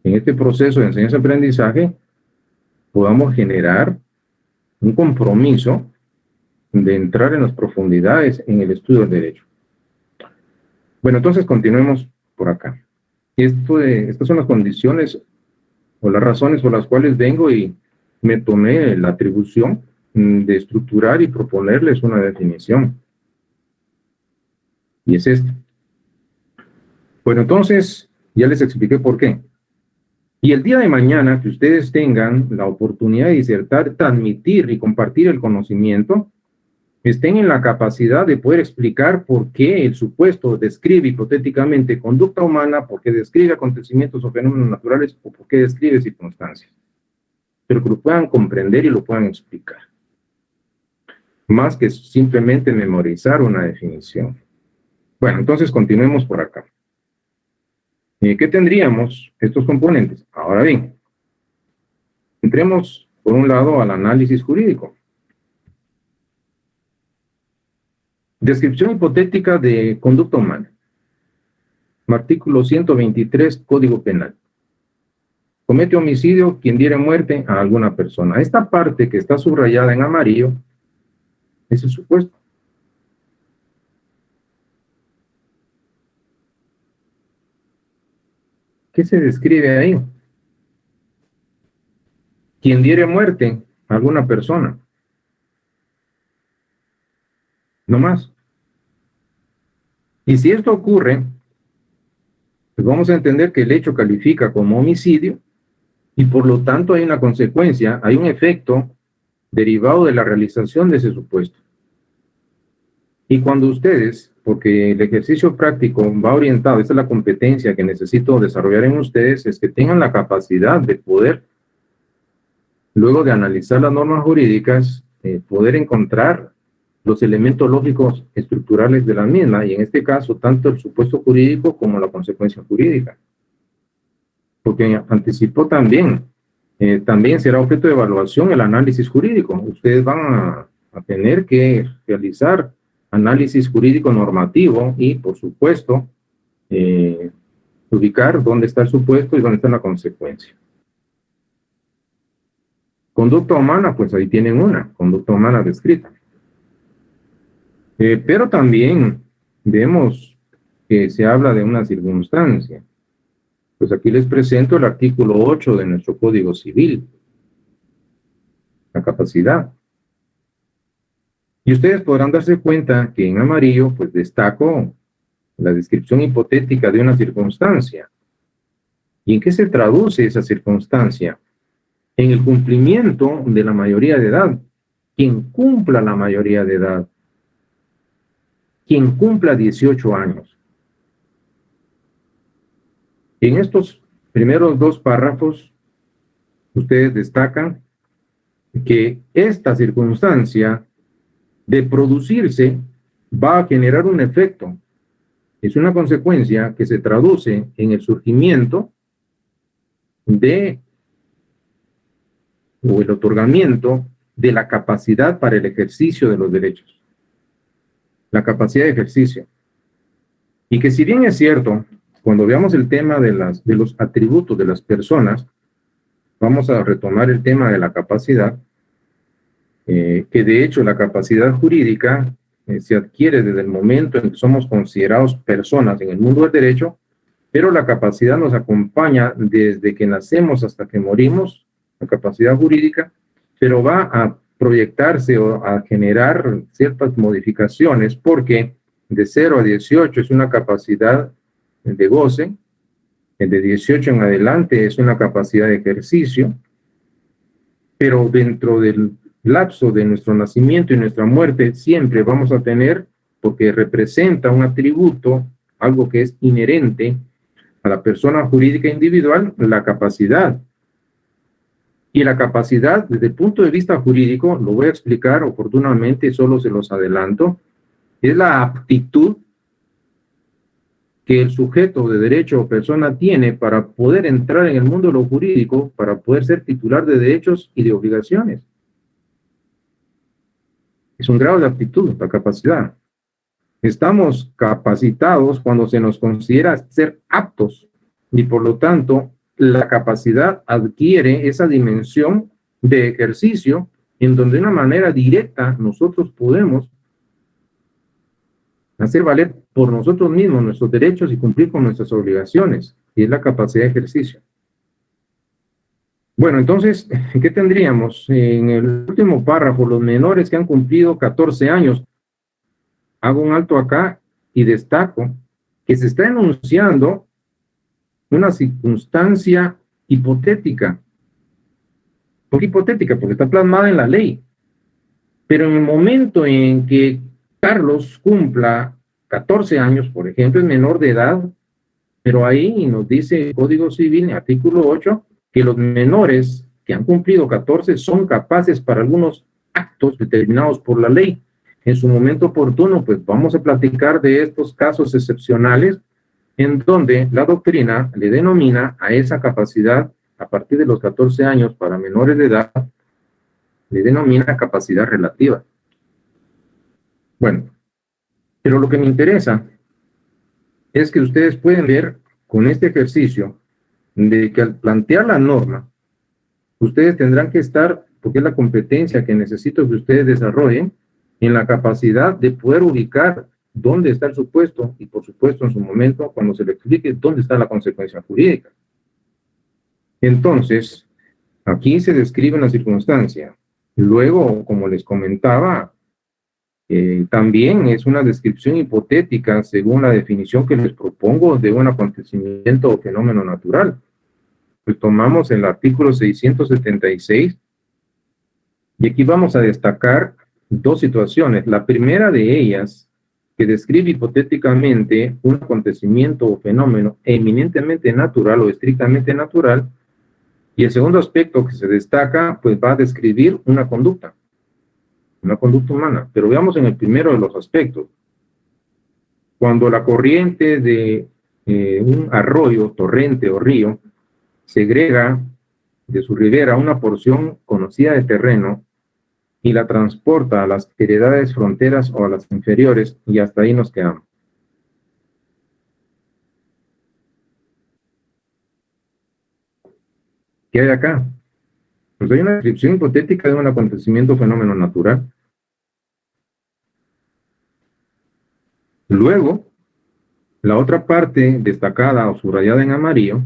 en este proceso de enseñanza-aprendizaje, podamos generar un compromiso de entrar en las profundidades en el estudio del derecho. Bueno, entonces continuemos por acá. Estas son las condiciones o las razones por las cuales vengo y me tomé la atribución de estructurar y proponerles una definición. Y es esta. Bueno, entonces ya les expliqué por qué. Y el día de mañana que ustedes tengan la oportunidad de disertar, transmitir y compartir el conocimiento, estén en la capacidad de poder explicar por qué el supuesto describe hipotéticamente conducta humana, por qué describe acontecimientos o fenómenos naturales, o por qué describe circunstancias. Pero que lo puedan comprender y lo puedan explicar. Más que simplemente memorizar una definición. Bueno, entonces continuemos por acá. ¿Qué tendríamos estos componentes? Ahora bien, entremos por un lado al análisis jurídico. Descripción hipotética de conducta humana. Artículo 123, Código Penal. Comete homicidio quien diere muerte a alguna persona. Esta parte que está subrayada en amarillo es el supuesto. ¿Qué se describe ahí? Quien diere muerte a alguna persona. No más. Y si esto ocurre, pues vamos a entender que el hecho califica como homicidio y por lo tanto hay una consecuencia, hay un efecto derivado de la realización de ese supuesto. Y cuando ustedes, porque el ejercicio práctico va orientado, esta es la competencia que necesito desarrollar en ustedes, es que tengan la capacidad de poder, luego de analizar las normas jurídicas, poder encontrar los elementos lógicos estructurales de la misma, y en este caso, tanto el supuesto jurídico como la consecuencia jurídica. Porque anticipó también será objeto de evaluación el análisis jurídico. Ustedes van a tener que realizar análisis jurídico normativo y, por supuesto, ubicar dónde está el supuesto y dónde está la consecuencia. Conducta humana, pues ahí tienen una, conducta humana descrita. Pero también vemos que se habla de una circunstancia. Pues aquí les presento el artículo 8 de nuestro Código Civil. La capacidad. Y ustedes podrán darse cuenta que en amarillo, pues destaco la descripción hipotética de una circunstancia. ¿Y en qué se traduce esa circunstancia? En el cumplimiento de la mayoría de edad. Quien cumpla la mayoría de edad. Quien cumpla 18 años. En estos primeros 2 párrafos, ustedes destacan que esta circunstancia de producirse va a generar un efecto. Es una consecuencia que se traduce en el surgimiento o el otorgamiento de la capacidad para el ejercicio de los derechos. La capacidad de ejercicio. Y que si bien es cierto, cuando veamos el tema de los atributos de las personas, vamos a retomar el tema de la capacidad, que de hecho la capacidad jurídica se adquiere desde el momento en que somos considerados personas en el mundo del derecho, pero la capacidad nos acompaña desde que nacemos hasta que morimos, la capacidad jurídica, pero va a proyectarse o a generar ciertas modificaciones porque de 0 a 18 es una capacidad de goce, de 18 en adelante es una capacidad de ejercicio, pero dentro del lapso de nuestro nacimiento y nuestra muerte siempre vamos a tener, porque representa un atributo, algo que es inherente a la persona jurídica individual, la capacidad. Y la capacidad, desde el punto de vista jurídico, lo voy a explicar oportunamente, solo se los adelanto, es la aptitud que el sujeto de derecho o persona tiene para poder entrar en el mundo de lo jurídico, para poder ser titular de derechos y de obligaciones. Es un grado de aptitud, la capacidad. Estamos capacitados cuando se nos considera ser aptos y por lo tanto la capacidad adquiere esa dimensión de ejercicio en donde de una manera directa nosotros podemos hacer valer por nosotros mismos nuestros derechos y cumplir con nuestras obligaciones, y es la capacidad de ejercicio. Bueno, entonces, ¿qué tendríamos? En el último párrafo, los menores que han cumplido 14 años, hago un alto acá y destaco que se está enunciando una circunstancia hipotética. ¿Por qué hipotética? Porque está plasmada en la ley. Pero en el momento en que Carlos cumpla 14 años, por ejemplo, es menor de edad, pero ahí nos dice el Código Civil, en artículo 8, que los menores que han cumplido 14 son capaces para algunos actos determinados por la ley. En su momento oportuno, pues vamos a platicar de estos casos excepcionales en donde la doctrina le denomina a esa capacidad a partir de los 14 años para menores de edad, le denomina capacidad relativa. Bueno, pero lo que me interesa es que ustedes pueden ver con este ejercicio de que al plantear la norma, ustedes tendrán que estar, porque es la competencia que necesito que ustedes desarrollen, en la capacidad de poder ubicar dónde está el supuesto y, por supuesto, en su momento, cuando se le explique dónde está la consecuencia jurídica. Entonces, aquí se describe una circunstancia. Luego, como les comentaba, también es una descripción hipotética según la definición que les propongo de un acontecimiento o fenómeno natural. Pues tomamos el artículo 676 y aquí vamos a destacar dos situaciones. La primera de ellas, que describe hipotéticamente un acontecimiento o fenómeno eminentemente natural o estrictamente natural, y el segundo aspecto que se destaca, pues va a describir una conducta humana. Pero veamos en el primero de los aspectos. Cuando la corriente de un arroyo, torrente o río segrega de su ribera una porción conocida de terreno y la transporta a las heredades fronteras o a las inferiores, y hasta ahí nos quedamos. ¿Qué hay acá? Pues hay una descripción hipotética de un acontecimiento o fenómeno natural. Luego, la otra parte destacada o subrayada en amarillo,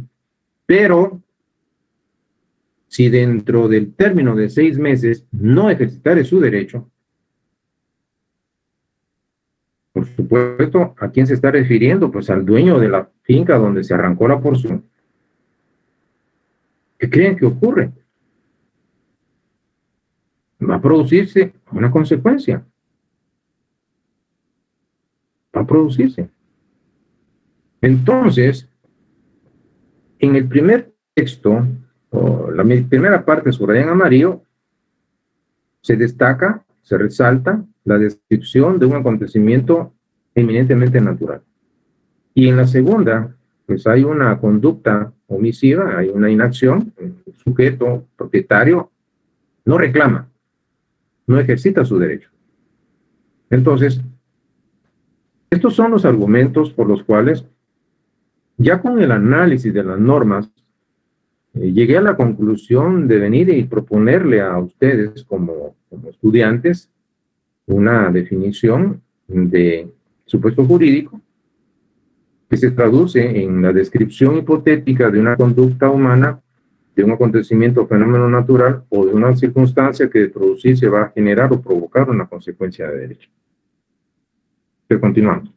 pero si dentro del término de 6 meses no ejercitare su derecho, por supuesto, ¿a quién se está refiriendo? Pues al dueño de la finca donde se arrancó la porción. ¿Qué creen que ocurre? Va a producirse una consecuencia. Va a producirse. Entonces, en el primer texto, o la primera parte subrayada en amarillo, se destaca, se resalta la descripción de un acontecimiento eminentemente natural. Y en la segunda, pues hay una conducta omisiva, hay una inacción, el sujeto propietario no reclama, no ejercita su derecho. Entonces, estos son los argumentos por los cuales, ya con el análisis de las normas, llegué a la conclusión de venir y proponerle a ustedes como estudiantes una definición de supuesto jurídico que se traduce en la descripción hipotética de una conducta humana, de un acontecimiento o fenómeno natural o de una circunstancia que de producirse va a generar o provocar una consecuencia de derecho. Pero continuamos.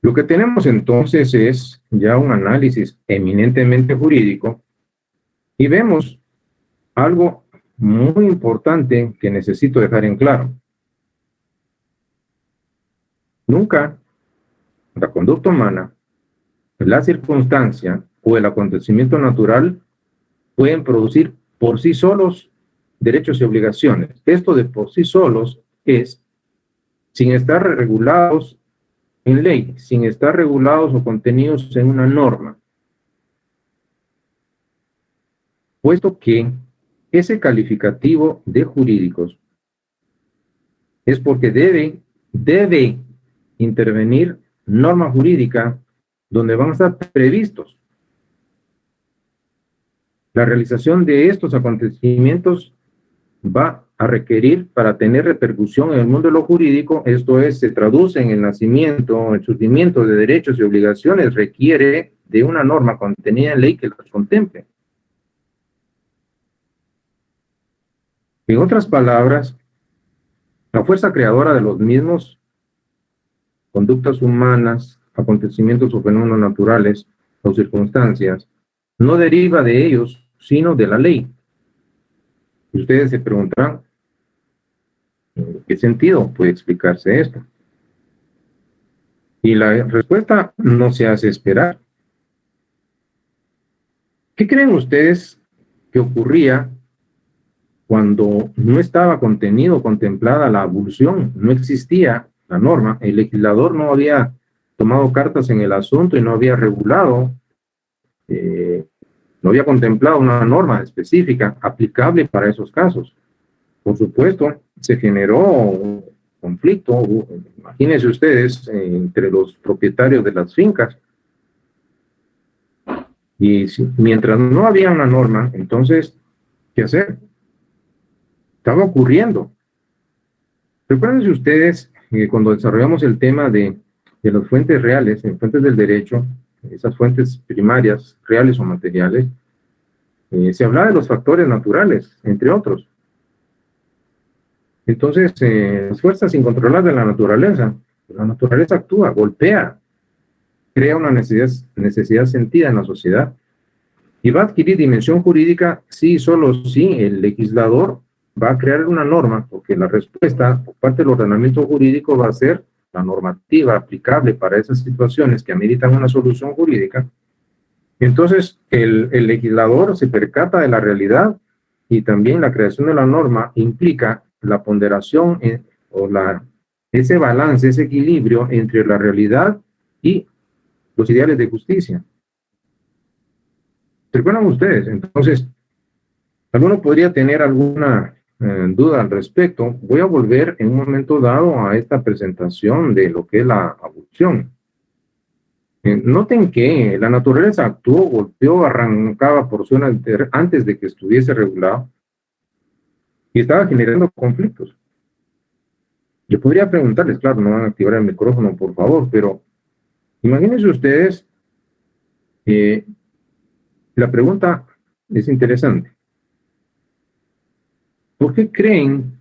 Lo que tenemos entonces es ya un análisis eminentemente jurídico y vemos algo muy importante que necesito dejar en claro. Nunca la conducta humana, la circunstancia o el acontecimiento natural pueden producir por sí solos derechos y obligaciones. Esto de por sí solos es sin estar regulados en ley, sin estar regulados o contenidos en una norma. Puesto que ese calificativo de jurídicos es porque debe intervenir norma jurídica donde van a estar previstos la realización de estos acontecimientos va a requerir para tener repercusión en el mundo de lo jurídico, esto es, se traduce en el nacimiento, el surgimiento de derechos y obligaciones, requiere de una norma contenida en ley que los contemple. En otras palabras, la fuerza creadora de los mismos, conductas humanas, acontecimientos o fenómenos naturales o circunstancias, no deriva de ellos, sino de la ley. Y ustedes se preguntarán, ¿en qué sentido puede explicarse esto? Y la respuesta no se hace esperar. ¿Qué creen ustedes que ocurría cuando no estaba contenido, contemplada la abolición? No existía la norma, el legislador no había tomado cartas en el asunto y no había regulado, no había contemplado una norma específica aplicable para esos casos. Por supuesto, se generó un conflicto, imagínense ustedes, entre los propietarios de las fincas. Y mientras no había una norma, entonces, ¿qué hacer? Estaba ocurriendo. Recuérdense ustedes que cuando desarrollamos el tema de las fuentes reales, en fuentes del derecho, esas fuentes primarias, reales o materiales, se hablaba de los factores naturales, entre otros. Entonces, las fuerzas incontrolables de la naturaleza actúa, golpea, crea una necesidad sentida en la sociedad y va a adquirir dimensión jurídica sí, solo si el legislador va a crear una norma, porque la respuesta por parte del ordenamiento jurídico va a ser la normativa aplicable para esas situaciones que ameritan una solución jurídica. Entonces, el legislador se percata de la realidad y también la creación de la norma implica la ponderación ese balance, ese equilibrio entre la realidad y los ideales de justicia. ¿Se recuerdan ustedes? Entonces, alguno podría tener alguna duda al respecto. Voy a volver en un momento dado a esta presentación de lo que es la abolición. Noten que la naturaleza actuó, golpeó, arrancaba porciones antes de que estuviese regulado y estaba generando conflictos. Yo podría preguntarles, claro, no van a activar el micrófono, por favor, pero imagínense ustedes, la pregunta es interesante. ¿Por qué creen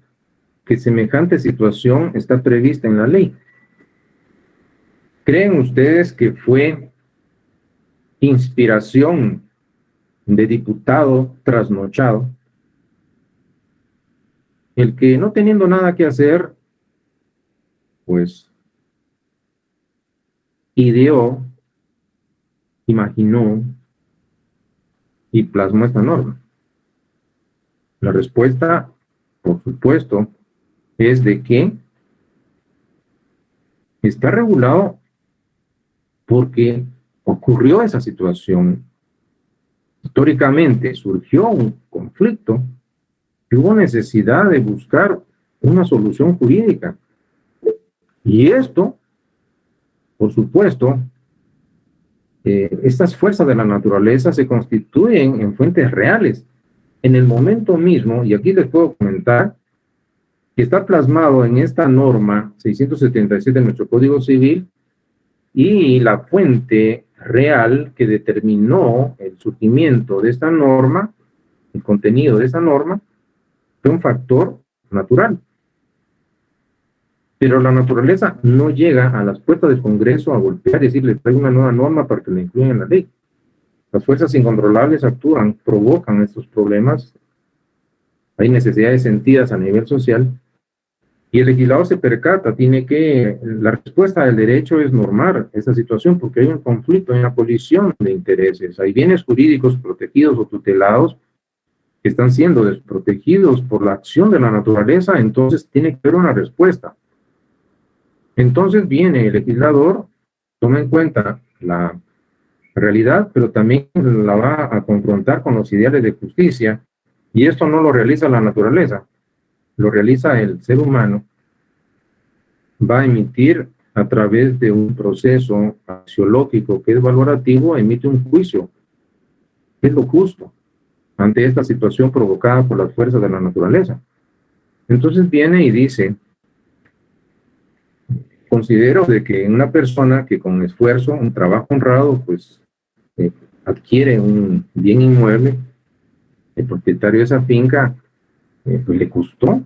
que semejante situación está prevista en la ley? ¿Creen ustedes que fue inspiración de diputado trasnochado el que no teniendo nada que hacer, pues ideó, imaginó y plasmó esta norma? La respuesta, por supuesto, es de que está regulado porque ocurrió esa situación. Históricamente surgió un conflicto y hubo necesidad de buscar una solución jurídica. Y esto, por supuesto, estas fuerzas de la naturaleza se constituyen en fuentes reales. En el momento mismo, y aquí les puedo comentar, que está plasmado en esta norma 677 de nuestro Código Civil, y la fuente real que determinó el surgimiento de esta norma, el contenido de esa norma, fue un factor natural. Pero la naturaleza no llega a las puertas del Congreso a golpear y decirle, traigo una nueva norma para que la incluyan en la ley. Las fuerzas incontrolables actúan, provocan estos problemas, hay necesidades sentidas a nivel social, y el legislador se percata, la respuesta del derecho es normar esa situación porque hay un conflicto, hay una colisión de intereses, hay bienes jurídicos protegidos o tutelados que están siendo desprotegidos por la acción de la naturaleza, entonces tiene que haber una respuesta. Entonces viene el legislador, toma en cuenta la realidad, pero también la va a confrontar con los ideales de justicia, y esto no lo realiza la naturaleza, lo realiza el ser humano. Va a emitir a través de un proceso axiológico que es valorativo, emite un juicio, que es lo justo ante esta situación provocada por las fuerzas de la naturaleza. Entonces viene y dice, considero de que una persona que con esfuerzo, un trabajo honrado, pues adquiere un bien inmueble, el propietario de esa finca, pues le costó.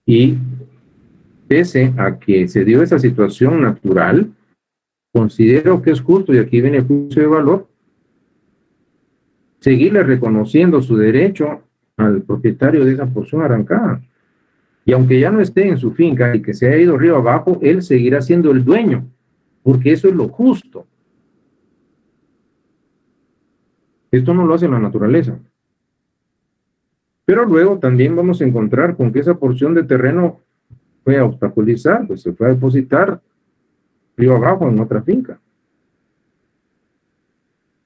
Y pese a que se dio esa situación natural, considero que es justo, y aquí viene el juicio de valor, seguirle reconociendo su derecho al propietario de esa porción arrancada. Y aunque ya no esté en su finca y que se haya ido río abajo, él seguirá siendo el dueño, porque eso es lo justo. Esto no lo hace la naturaleza. Pero luego también vamos a encontrar con que esa porción de terreno fue a obstaculizar, pues se fue a depositar río abajo en otra finca.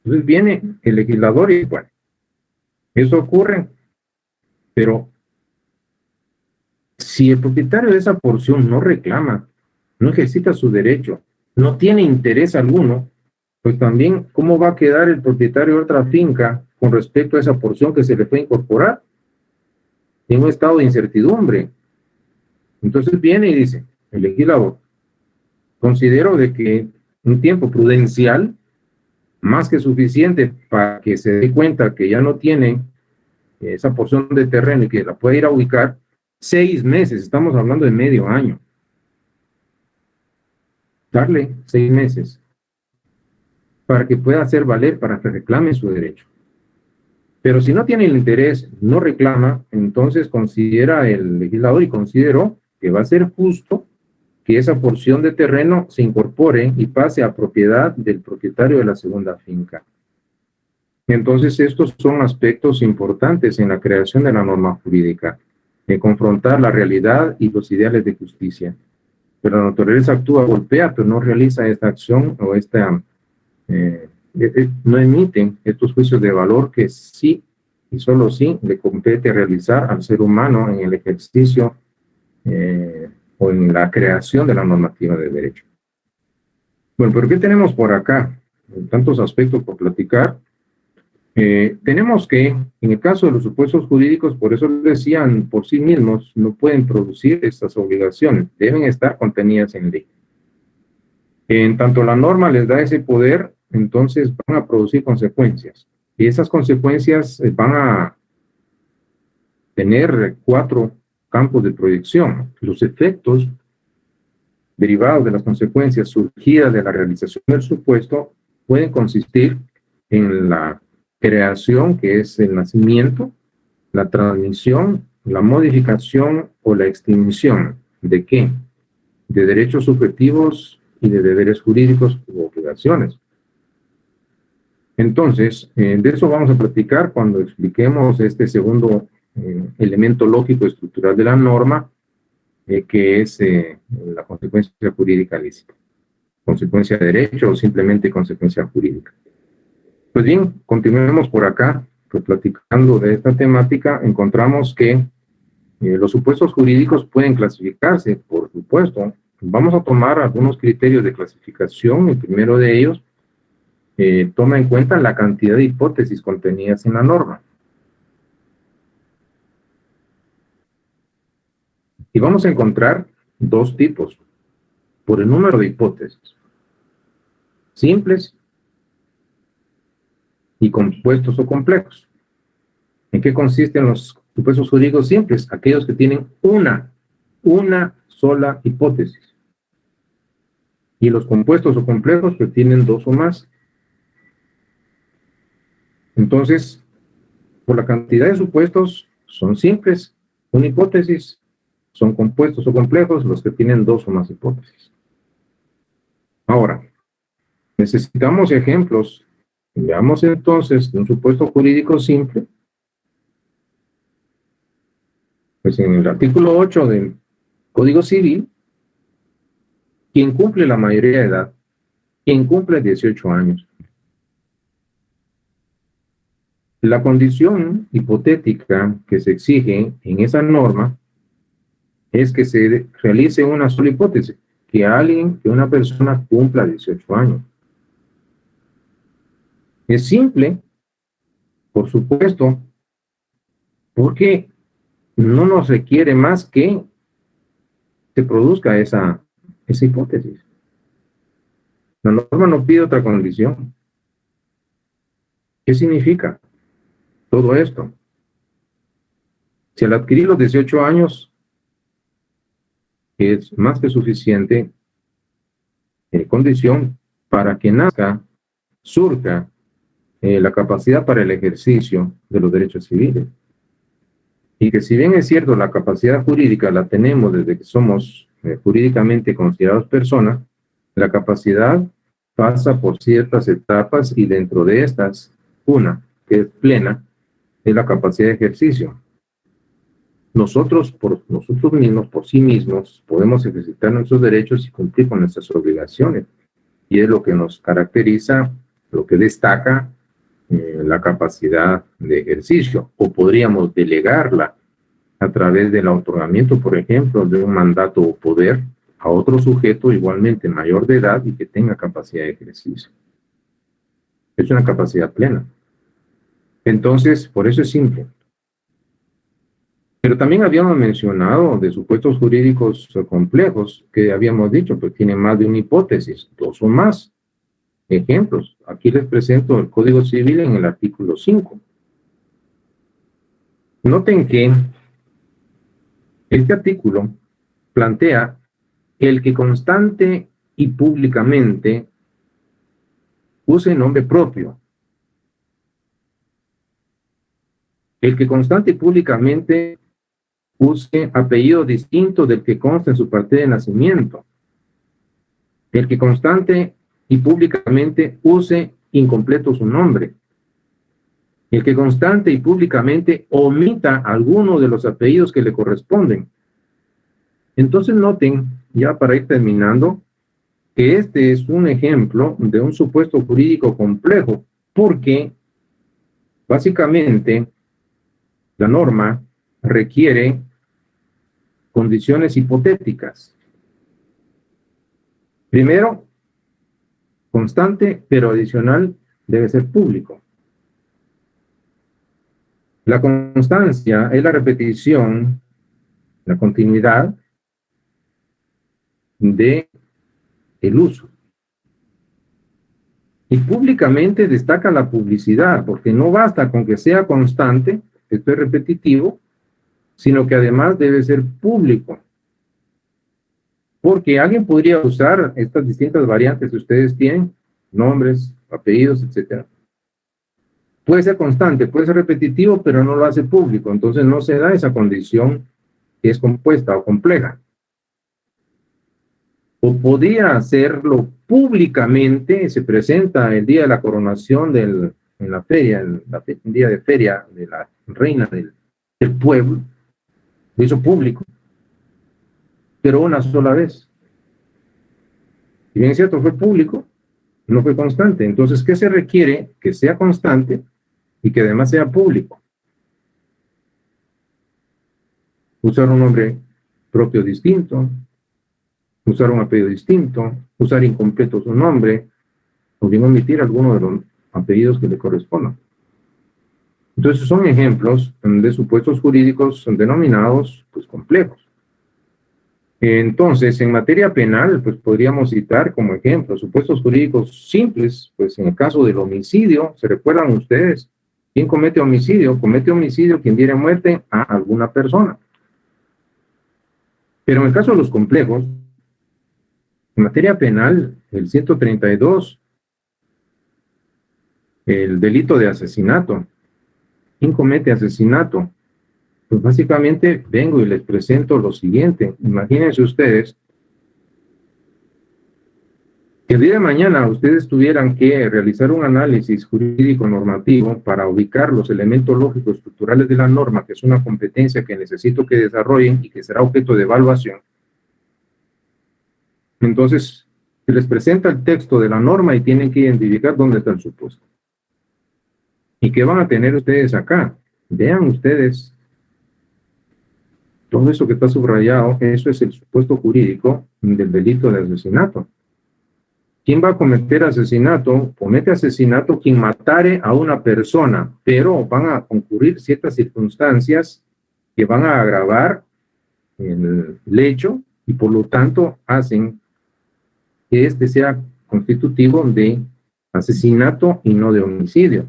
Entonces viene el legislador y bueno, eso ocurre, pero si el propietario de esa porción no reclama, no ejercita su derecho, no tiene interés alguno, pues también, ¿cómo va a quedar el propietario de otra finca con respecto a esa porción que se le fue a incorporar? En un estado de incertidumbre. Entonces viene y dice, el legislador, considero de que un tiempo prudencial, más que suficiente para que se dé cuenta que ya no tiene esa porción de terreno y que la puede ir a ubicar, 6 meses, estamos hablando de medio año. Darle 6 meses para que pueda hacer valer, para que reclame su derecho. Pero si no tiene el interés, no reclama, entonces considera el legislador y consideró que va a ser justo que esa porción de terreno se incorpore y pase a propiedad del propietario de la segunda finca. Entonces, estos son aspectos importantes en la creación de la norma jurídica, de confrontar la realidad y los ideales de justicia. Pero la naturaleza actúa, golpea, pero no realiza esta acción o no emiten estos juicios de valor que sí y solo sí le compete realizar al ser humano en el ejercicio o en la creación de la normativa de derecho. Bueno, pero ¿qué tenemos por acá? Tantos aspectos por platicar. Tenemos que, en el caso de los supuestos jurídicos, por eso decían, por sí mismos, no pueden producir estas obligaciones, deben estar contenidas en ley. En tanto la norma les da ese poder, entonces van a producir consecuencias. Y esas consecuencias van a tener 4 campos de proyección. Los efectos derivados de las consecuencias surgidas de la realización del supuesto pueden consistir en la creación, que es el nacimiento, la transmisión, la modificación o la extinción. ¿De qué? De derechos subjetivos y de deberes jurídicos u obligaciones. Entonces, de eso vamos a platicar cuando expliquemos este segundo elemento lógico estructural de la norma, que es la consecuencia jurídica lícita. Consecuencia de derecho o simplemente consecuencia jurídica. Pues bien, continuemos por acá, pues platicando de esta temática, encontramos que los supuestos jurídicos pueden clasificarse, por supuesto. Vamos a tomar algunos criterios de clasificación. El primero de ellos toma en cuenta la cantidad de hipótesis contenidas en la norma. Y vamos a encontrar dos tipos por el número de hipótesis: simples y compuestos o complejos. ¿En qué consisten los supuestos jurídicos simples? Aquellos que tienen una sola hipótesis. Y los compuestos o complejos que tienen dos o más. Entonces, por la cantidad de supuestos, son simples, una hipótesis, son compuestos o complejos los que tienen dos o más hipótesis. Ahora, necesitamos ejemplos. Veamos entonces un supuesto jurídico simple. Pues en el artículo 8 del Código Civil, quien cumple la mayoría de edad, quien cumple 18 años. La condición hipotética que se exige en esa norma es que se realice una sola hipótesis, que una persona cumpla 18 años. Es simple, por supuesto, porque no nos requiere más que se produzca esa hipótesis. La norma no pide otra condición. ¿Qué significa todo esto? Si al adquirir los 18 años es más que suficiente condición para que nazca, surja la capacidad para el ejercicio de los derechos civiles. Y que si bien es cierto, la capacidad jurídica la tenemos desde que somos jurídicamente considerados personas, la capacidad pasa por ciertas etapas y dentro de estas, una que es plena, es la capacidad de ejercicio. Nosotros, por nosotros mismos, por sí mismos, podemos ejercitar nuestros derechos y cumplir con nuestras obligaciones. Y es lo que nos caracteriza, lo que destaca la capacidad de ejercicio, o podríamos delegarla a través del otorgamiento, por ejemplo, de un mandato o poder a otro sujeto igualmente mayor de edad y que tenga capacidad de ejercicio. Es una capacidad plena. Entonces, por eso es simple. Pero también habíamos mencionado de supuestos jurídicos complejos que habíamos dicho, pues tienen más de una hipótesis, dos o más. Ejemplos. Aquí les presento el Código Civil en el artículo 5. Noten que este artículo plantea el que constante y públicamente use nombre propio. El que constante y públicamente use apellido distinto del que consta en su partida de nacimiento. El que constante y públicamente use incompleto su nombre. El que constante y públicamente omita alguno de los apellidos que le corresponden. Entonces noten, ya para ir terminando, que este es un ejemplo de un supuesto jurídico complejo, porque básicamente la norma requiere condiciones hipotéticas. Primero, constante, pero adicional debe ser público. La constancia es la repetición, la continuidad de el uso. Y públicamente destaca la publicidad, porque no basta con que sea constante, esto es repetitivo, sino que además debe ser público. Porque alguien podría usar estas distintas variantes que ustedes tienen, nombres, apellidos, etc. Puede ser constante, puede ser repetitivo, pero no lo hace público. Entonces no se da esa condición que es compuesta o compleja. O podría hacerlo públicamente, se presenta el día de la coronación en la feria, el día de feria de la reina del pueblo, lo hizo público, pero una sola vez. Si bien es cierto, fue público, no fue constante. Entonces, ¿qué se requiere? Que sea constante y que además sea público. Usar un nombre propio distinto, usar un apellido distinto, usar incompleto su nombre, o bien omitir alguno de los apellidos que le correspondan. Entonces son ejemplos de supuestos jurídicos denominados pues complejos. Entonces, en materia penal, pues podríamos citar como ejemplo supuestos jurídicos simples, pues en el caso del homicidio, ¿se recuerdan ustedes? ¿Quién comete homicidio? Comete homicidio quien diere muerte a alguna persona. Pero en el caso de los complejos, en materia penal, el 132, el delito de asesinato. ¿Quién comete asesinato? Pues básicamente vengo y les presento lo siguiente. Imagínense ustedes que el día de mañana ustedes tuvieran que realizar un análisis jurídico normativo para ubicar los elementos lógicos estructurales de la norma, que es una competencia que necesito que desarrollen y que será objeto de evaluación. Entonces, se les presenta el texto de la norma y tienen que identificar dónde está el supuesto. ¿Y qué van a tener ustedes acá? Vean ustedes, todo eso que está subrayado, eso es el supuesto jurídico del delito de asesinato. ¿Quién va a cometer asesinato? Comete asesinato quien matare a una persona, pero van a concurrir ciertas circunstancias que van a agravar el hecho y por lo tanto hacen que este sea constitutivo de asesinato y no de homicidio.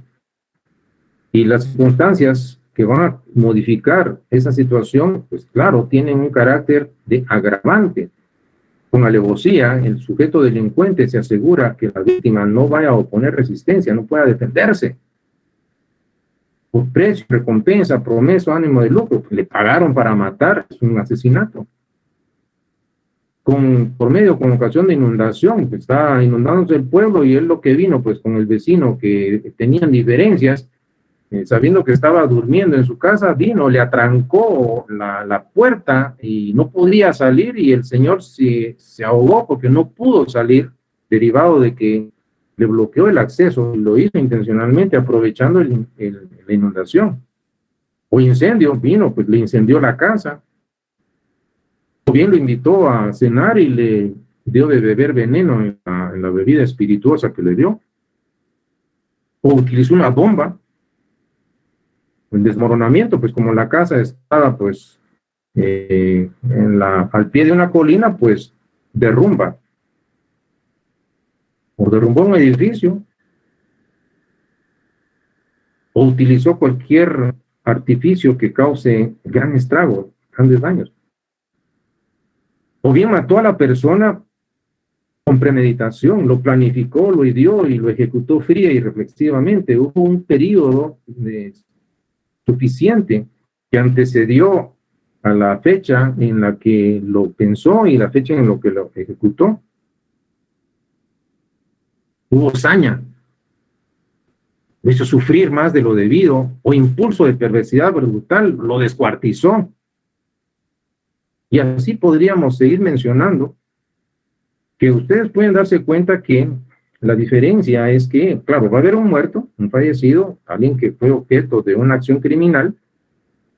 Y las circunstancias que van a modificar esa situación, pues claro, tienen un carácter de agravante. Con alevosía, el sujeto delincuente se asegura que la víctima no vaya a oponer resistencia, no pueda defenderse. Por precio, recompensa, promesa, ánimo de lucro, le pagaron para matar, es un asesinato. Por medio, con ocasión de inundación, pues está inundándose el pueblo y él lo que vino, pues con el vecino que tenían diferencias, sabiendo que estaba durmiendo en su casa, vino, le atrancó la puerta y no podía salir y el señor se ahogó porque no pudo salir, derivado de que le bloqueó el acceso y lo hizo intencionalmente aprovechando la inundación. O incendio, vino, pues le incendió la casa. O bien lo invitó a cenar y le dio de beber veneno en la bebida espirituosa que le dio. O utilizó una bomba. El desmoronamiento, pues como la casa estaba pues al pie de una colina, pues derrumba. O derrumbó un edificio. O utilizó cualquier artificio que cause gran estrago, grandes daños. O bien mató a la persona con premeditación, lo planificó, lo ideó y lo ejecutó fría y reflexivamente. Hubo un periodo suficiente que antecedió a la fecha en la que lo pensó y la fecha en la que lo ejecutó. Hubo saña, lo hizo sufrir más de lo debido, o impulso de perversidad brutal, lo descuartizó. Y así podríamos seguir mencionando, que ustedes pueden darse cuenta que la diferencia es que, claro, va a haber un muerto, un fallecido, alguien que fue objeto de una acción criminal,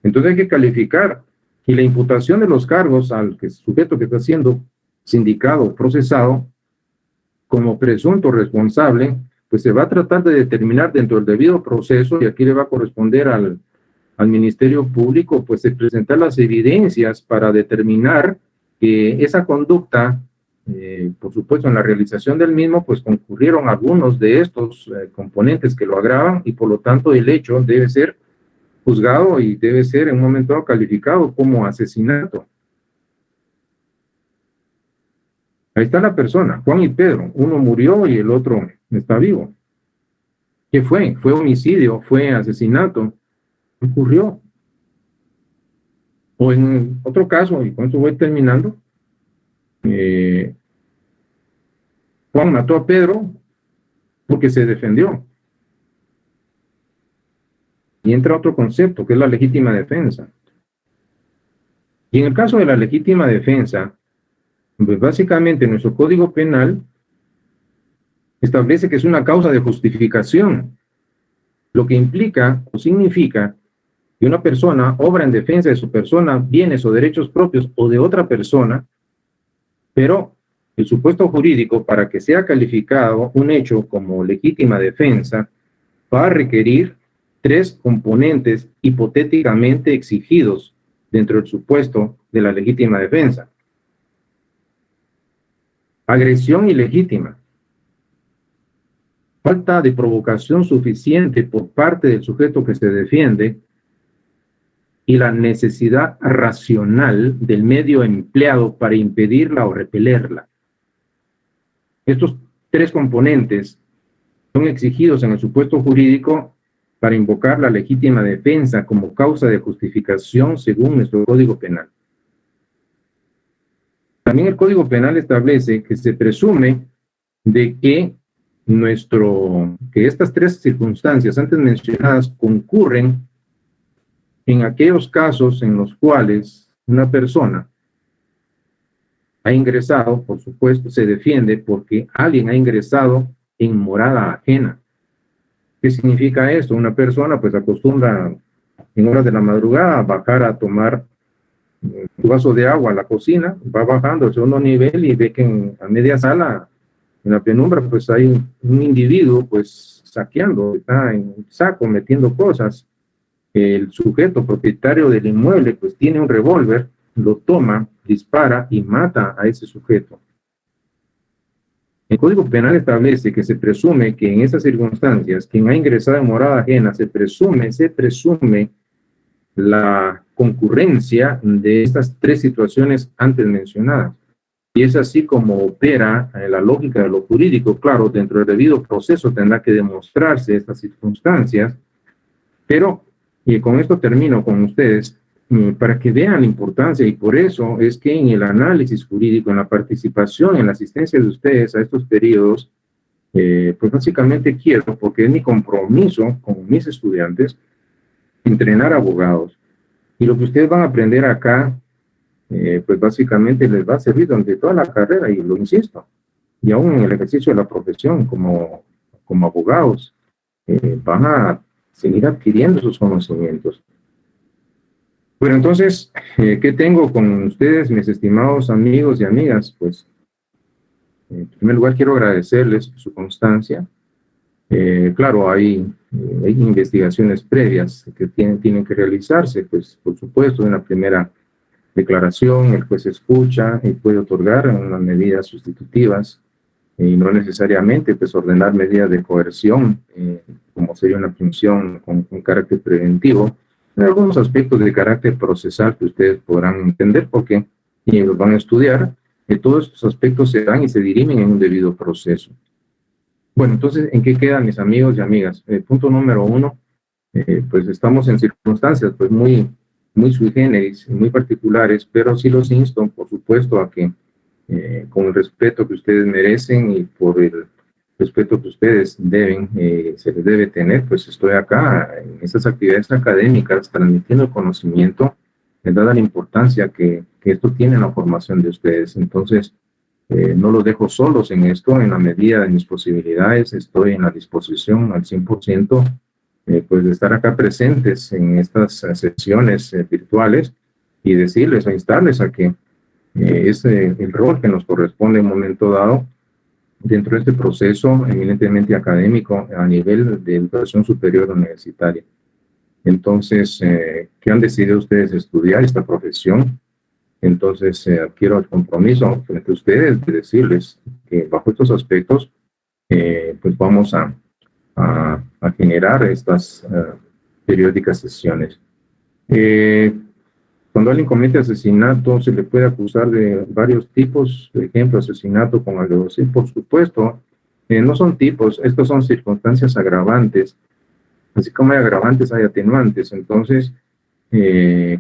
entonces hay que calificar, y la imputación de los cargos al sujeto que está siendo sindicado, procesado, como presunto responsable, pues se va a tratar de determinar dentro del debido proceso, y aquí le va a corresponder al Ministerio Público, pues de presentar las evidencias para determinar que esa conducta, por supuesto en la realización del mismo, pues concurrieron algunos de estos componentes que lo agravan, y por lo tanto el hecho debe ser juzgado y debe ser en un momento dado calificado como asesinato. Ahí está la persona, Juan y Pedro, uno murió y el otro está vivo. ¿Qué fue? ¿Fue homicidio? ¿Fue asesinato? Ocurrió. O en otro caso, y con esto voy terminando, Juan mató a Pedro porque se defendió. Y entra otro concepto, que es la legítima defensa. Y en el caso de la legítima defensa, pues básicamente nuestro Código Penal establece que es una causa de justificación, lo que implica o significa que una persona obra en defensa de su persona, bienes o derechos propios o de otra persona, pero el supuesto jurídico, para que sea calificado un hecho como legítima defensa, va a requerir 3 componentes hipotéticamente exigidos dentro del supuesto de la legítima defensa. agresión ilegítima, falta de provocación suficiente por parte del sujeto que se defiende y la necesidad racional del medio empleado para impedirla o repelerla. Estos tres componentes son exigidos en el supuesto jurídico para invocar la legítima defensa como causa de justificación según nuestro Código Penal. También el Código Penal establece que se presume de que estas tres circunstancias antes mencionadas concurren en aquellos casos en los cuales una persona ha ingresado, por supuesto, se defiende porque alguien ha ingresado en morada ajena. ¿Qué significa esto? Una persona pues acostumbra en horas de la madrugada a bajar a tomar un vaso de agua a la cocina, va bajando al segundo nivel y ve que a media sala, en la penumbra, pues hay un individuo pues saqueando, está en un saco metiendo cosas. El sujeto propietario del inmueble pues tiene un revólver, lo toma, dispara y mata a ese sujeto. El Código Penal establece que se presume que en esas circunstancias quien ha ingresado en morada ajena se presume la concurrencia de estas tres situaciones antes mencionadas. Y es así como opera la lógica de lo jurídico. Claro, dentro del debido proceso tendrá que demostrarse estas circunstancias, pero, y con esto termino con ustedes, para que vean la importancia, y por eso es que en el análisis jurídico, en la participación, en la asistencia de ustedes a estos periodos, pues básicamente quiero, porque es mi compromiso con mis estudiantes, entrenar abogados. Y lo que ustedes van a aprender acá, pues básicamente les va a servir durante toda la carrera, y lo insisto, y aún en el ejercicio de la profesión como abogados, van a seguir adquiriendo sus conocimientos. Bueno, entonces, ¿qué tengo con ustedes, mis estimados amigos y amigas? Pues, en primer lugar, quiero agradecerles su constancia. Claro, hay investigaciones previas que tienen que realizarse, pues, por supuesto, en la primera declaración, el juez escucha y puede otorgar unas medidas sustitutivas y no necesariamente, pues, ordenar medidas de coerción, como sería una punción con carácter preventivo. Hay algunos aspectos de carácter procesal que ustedes podrán entender porque y los van a estudiar, y todos estos aspectos se dan y se dirimen en un debido proceso. Bueno, entonces, ¿en qué quedan mis amigos y amigas? Punto número uno, pues estamos en circunstancias pues muy sui generis, muy particulares, pero sí los insto, por supuesto, a que con el respeto que ustedes merecen y por el respeto que ustedes se les debe tener, pues estoy acá en estas actividades académicas transmitiendo el conocimiento, dada la importancia que esto tiene en la formación de ustedes. Entonces, no los dejo solos en esto, en la medida de mis posibilidades, estoy en la disposición al 100%, pues de estar acá presentes en estas sesiones virtuales y decirles o instarles a que es el rol que nos corresponde en un momento dado dentro de este proceso eminentemente académico a nivel de educación superior universitaria. Entonces, ¿qué han decidido ustedes estudiar esta profesión? Entonces, adquiero el compromiso frente a ustedes de decirles que bajo estos aspectos, pues vamos a generar estas periódicas sesiones. Cuando alguien comete asesinato, se le puede acusar de varios tipos, por ejemplo, asesinato con alevosía, por supuesto, no son tipos, estos son circunstancias agravantes, así como hay agravantes, hay atenuantes. Entonces,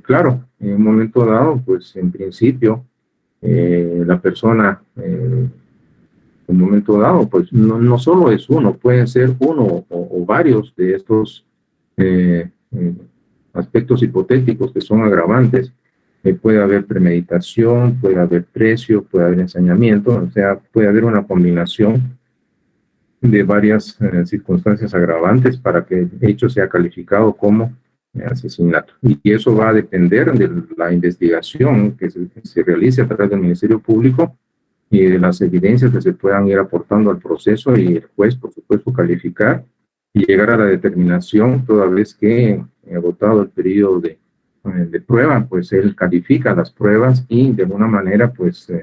claro, en un momento dado, pues en principio, la persona, en un momento dado, pues no solo es uno, pueden ser uno o varios de estos aspectos hipotéticos que son agravantes. Puede haber premeditación, puede haber precio, puede haber ensañamiento, o sea, puede haber una combinación de varias circunstancias agravantes para que el hecho sea calificado como asesinato. Y eso va a depender de la investigación que se realice a través del Ministerio Público y de las evidencias que se puedan ir aportando al proceso y el juez, por supuesto, calificar y llegar a la determinación toda vez que agotado el periodo de prueba, pues él califica las pruebas y de alguna manera pues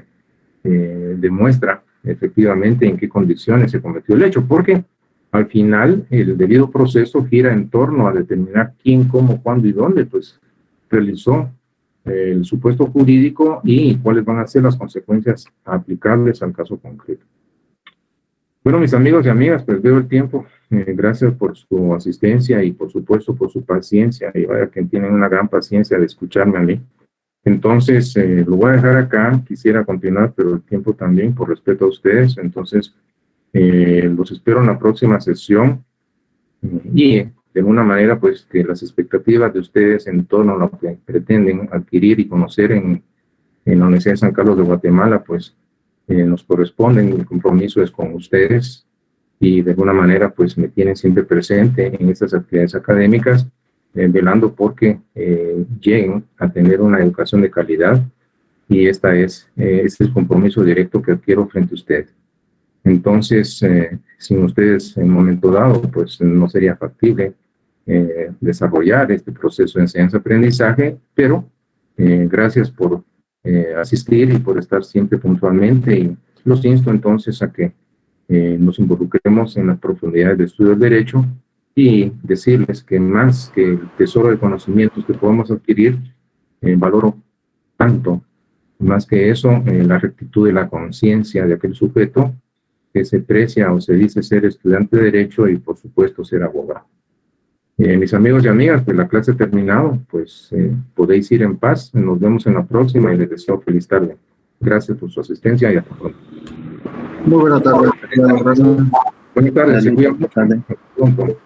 demuestra efectivamente en qué condiciones se cometió el hecho, porque al final el debido proceso gira en torno a determinar quién, cómo, cuándo y dónde pues realizó el supuesto jurídico y cuáles van a ser las consecuencias aplicables al caso concreto. Bueno, mis amigos y amigas, pues veo el tiempo. Gracias por su asistencia y por supuesto por su paciencia. Y vaya que tienen una gran paciencia de escucharme a mí. Entonces, lo voy a dejar acá. Quisiera continuar, pero el tiempo también, por respeto a ustedes. Entonces, los espero en la próxima sesión. Y de alguna manera, pues que las expectativas de ustedes en torno a lo que pretenden adquirir y conocer en la Universidad de San Carlos de Guatemala, pues nos corresponden. El compromiso es con ustedes y de alguna manera pues me tienen siempre presente en estas actividades académicas, velando porque lleguen a tener una educación de calidad, y este es el compromiso directo que adquiero frente a ustedes. Entonces, sin ustedes en un momento dado, pues no sería factible desarrollar este proceso de enseñanza-aprendizaje, pero gracias por asistir y por estar siempre puntualmente, y los insto entonces a que nos involucremos en las profundidades de estudio del derecho, y decirles que más que el tesoro de conocimientos que podemos adquirir, valoro tanto, más que eso, la rectitud de la conciencia de aquel sujeto que se precia o se dice ser estudiante de derecho y por supuesto ser abogado. Mis amigos y amigas, pues la clase ha terminado, pues podéis ir en paz. Nos vemos en la próxima y les deseo feliz tarde. Gracias por su asistencia y hasta pronto.
Muy buena tarde.
Buenas tardes, se cuidan mucho. Hasta pronto.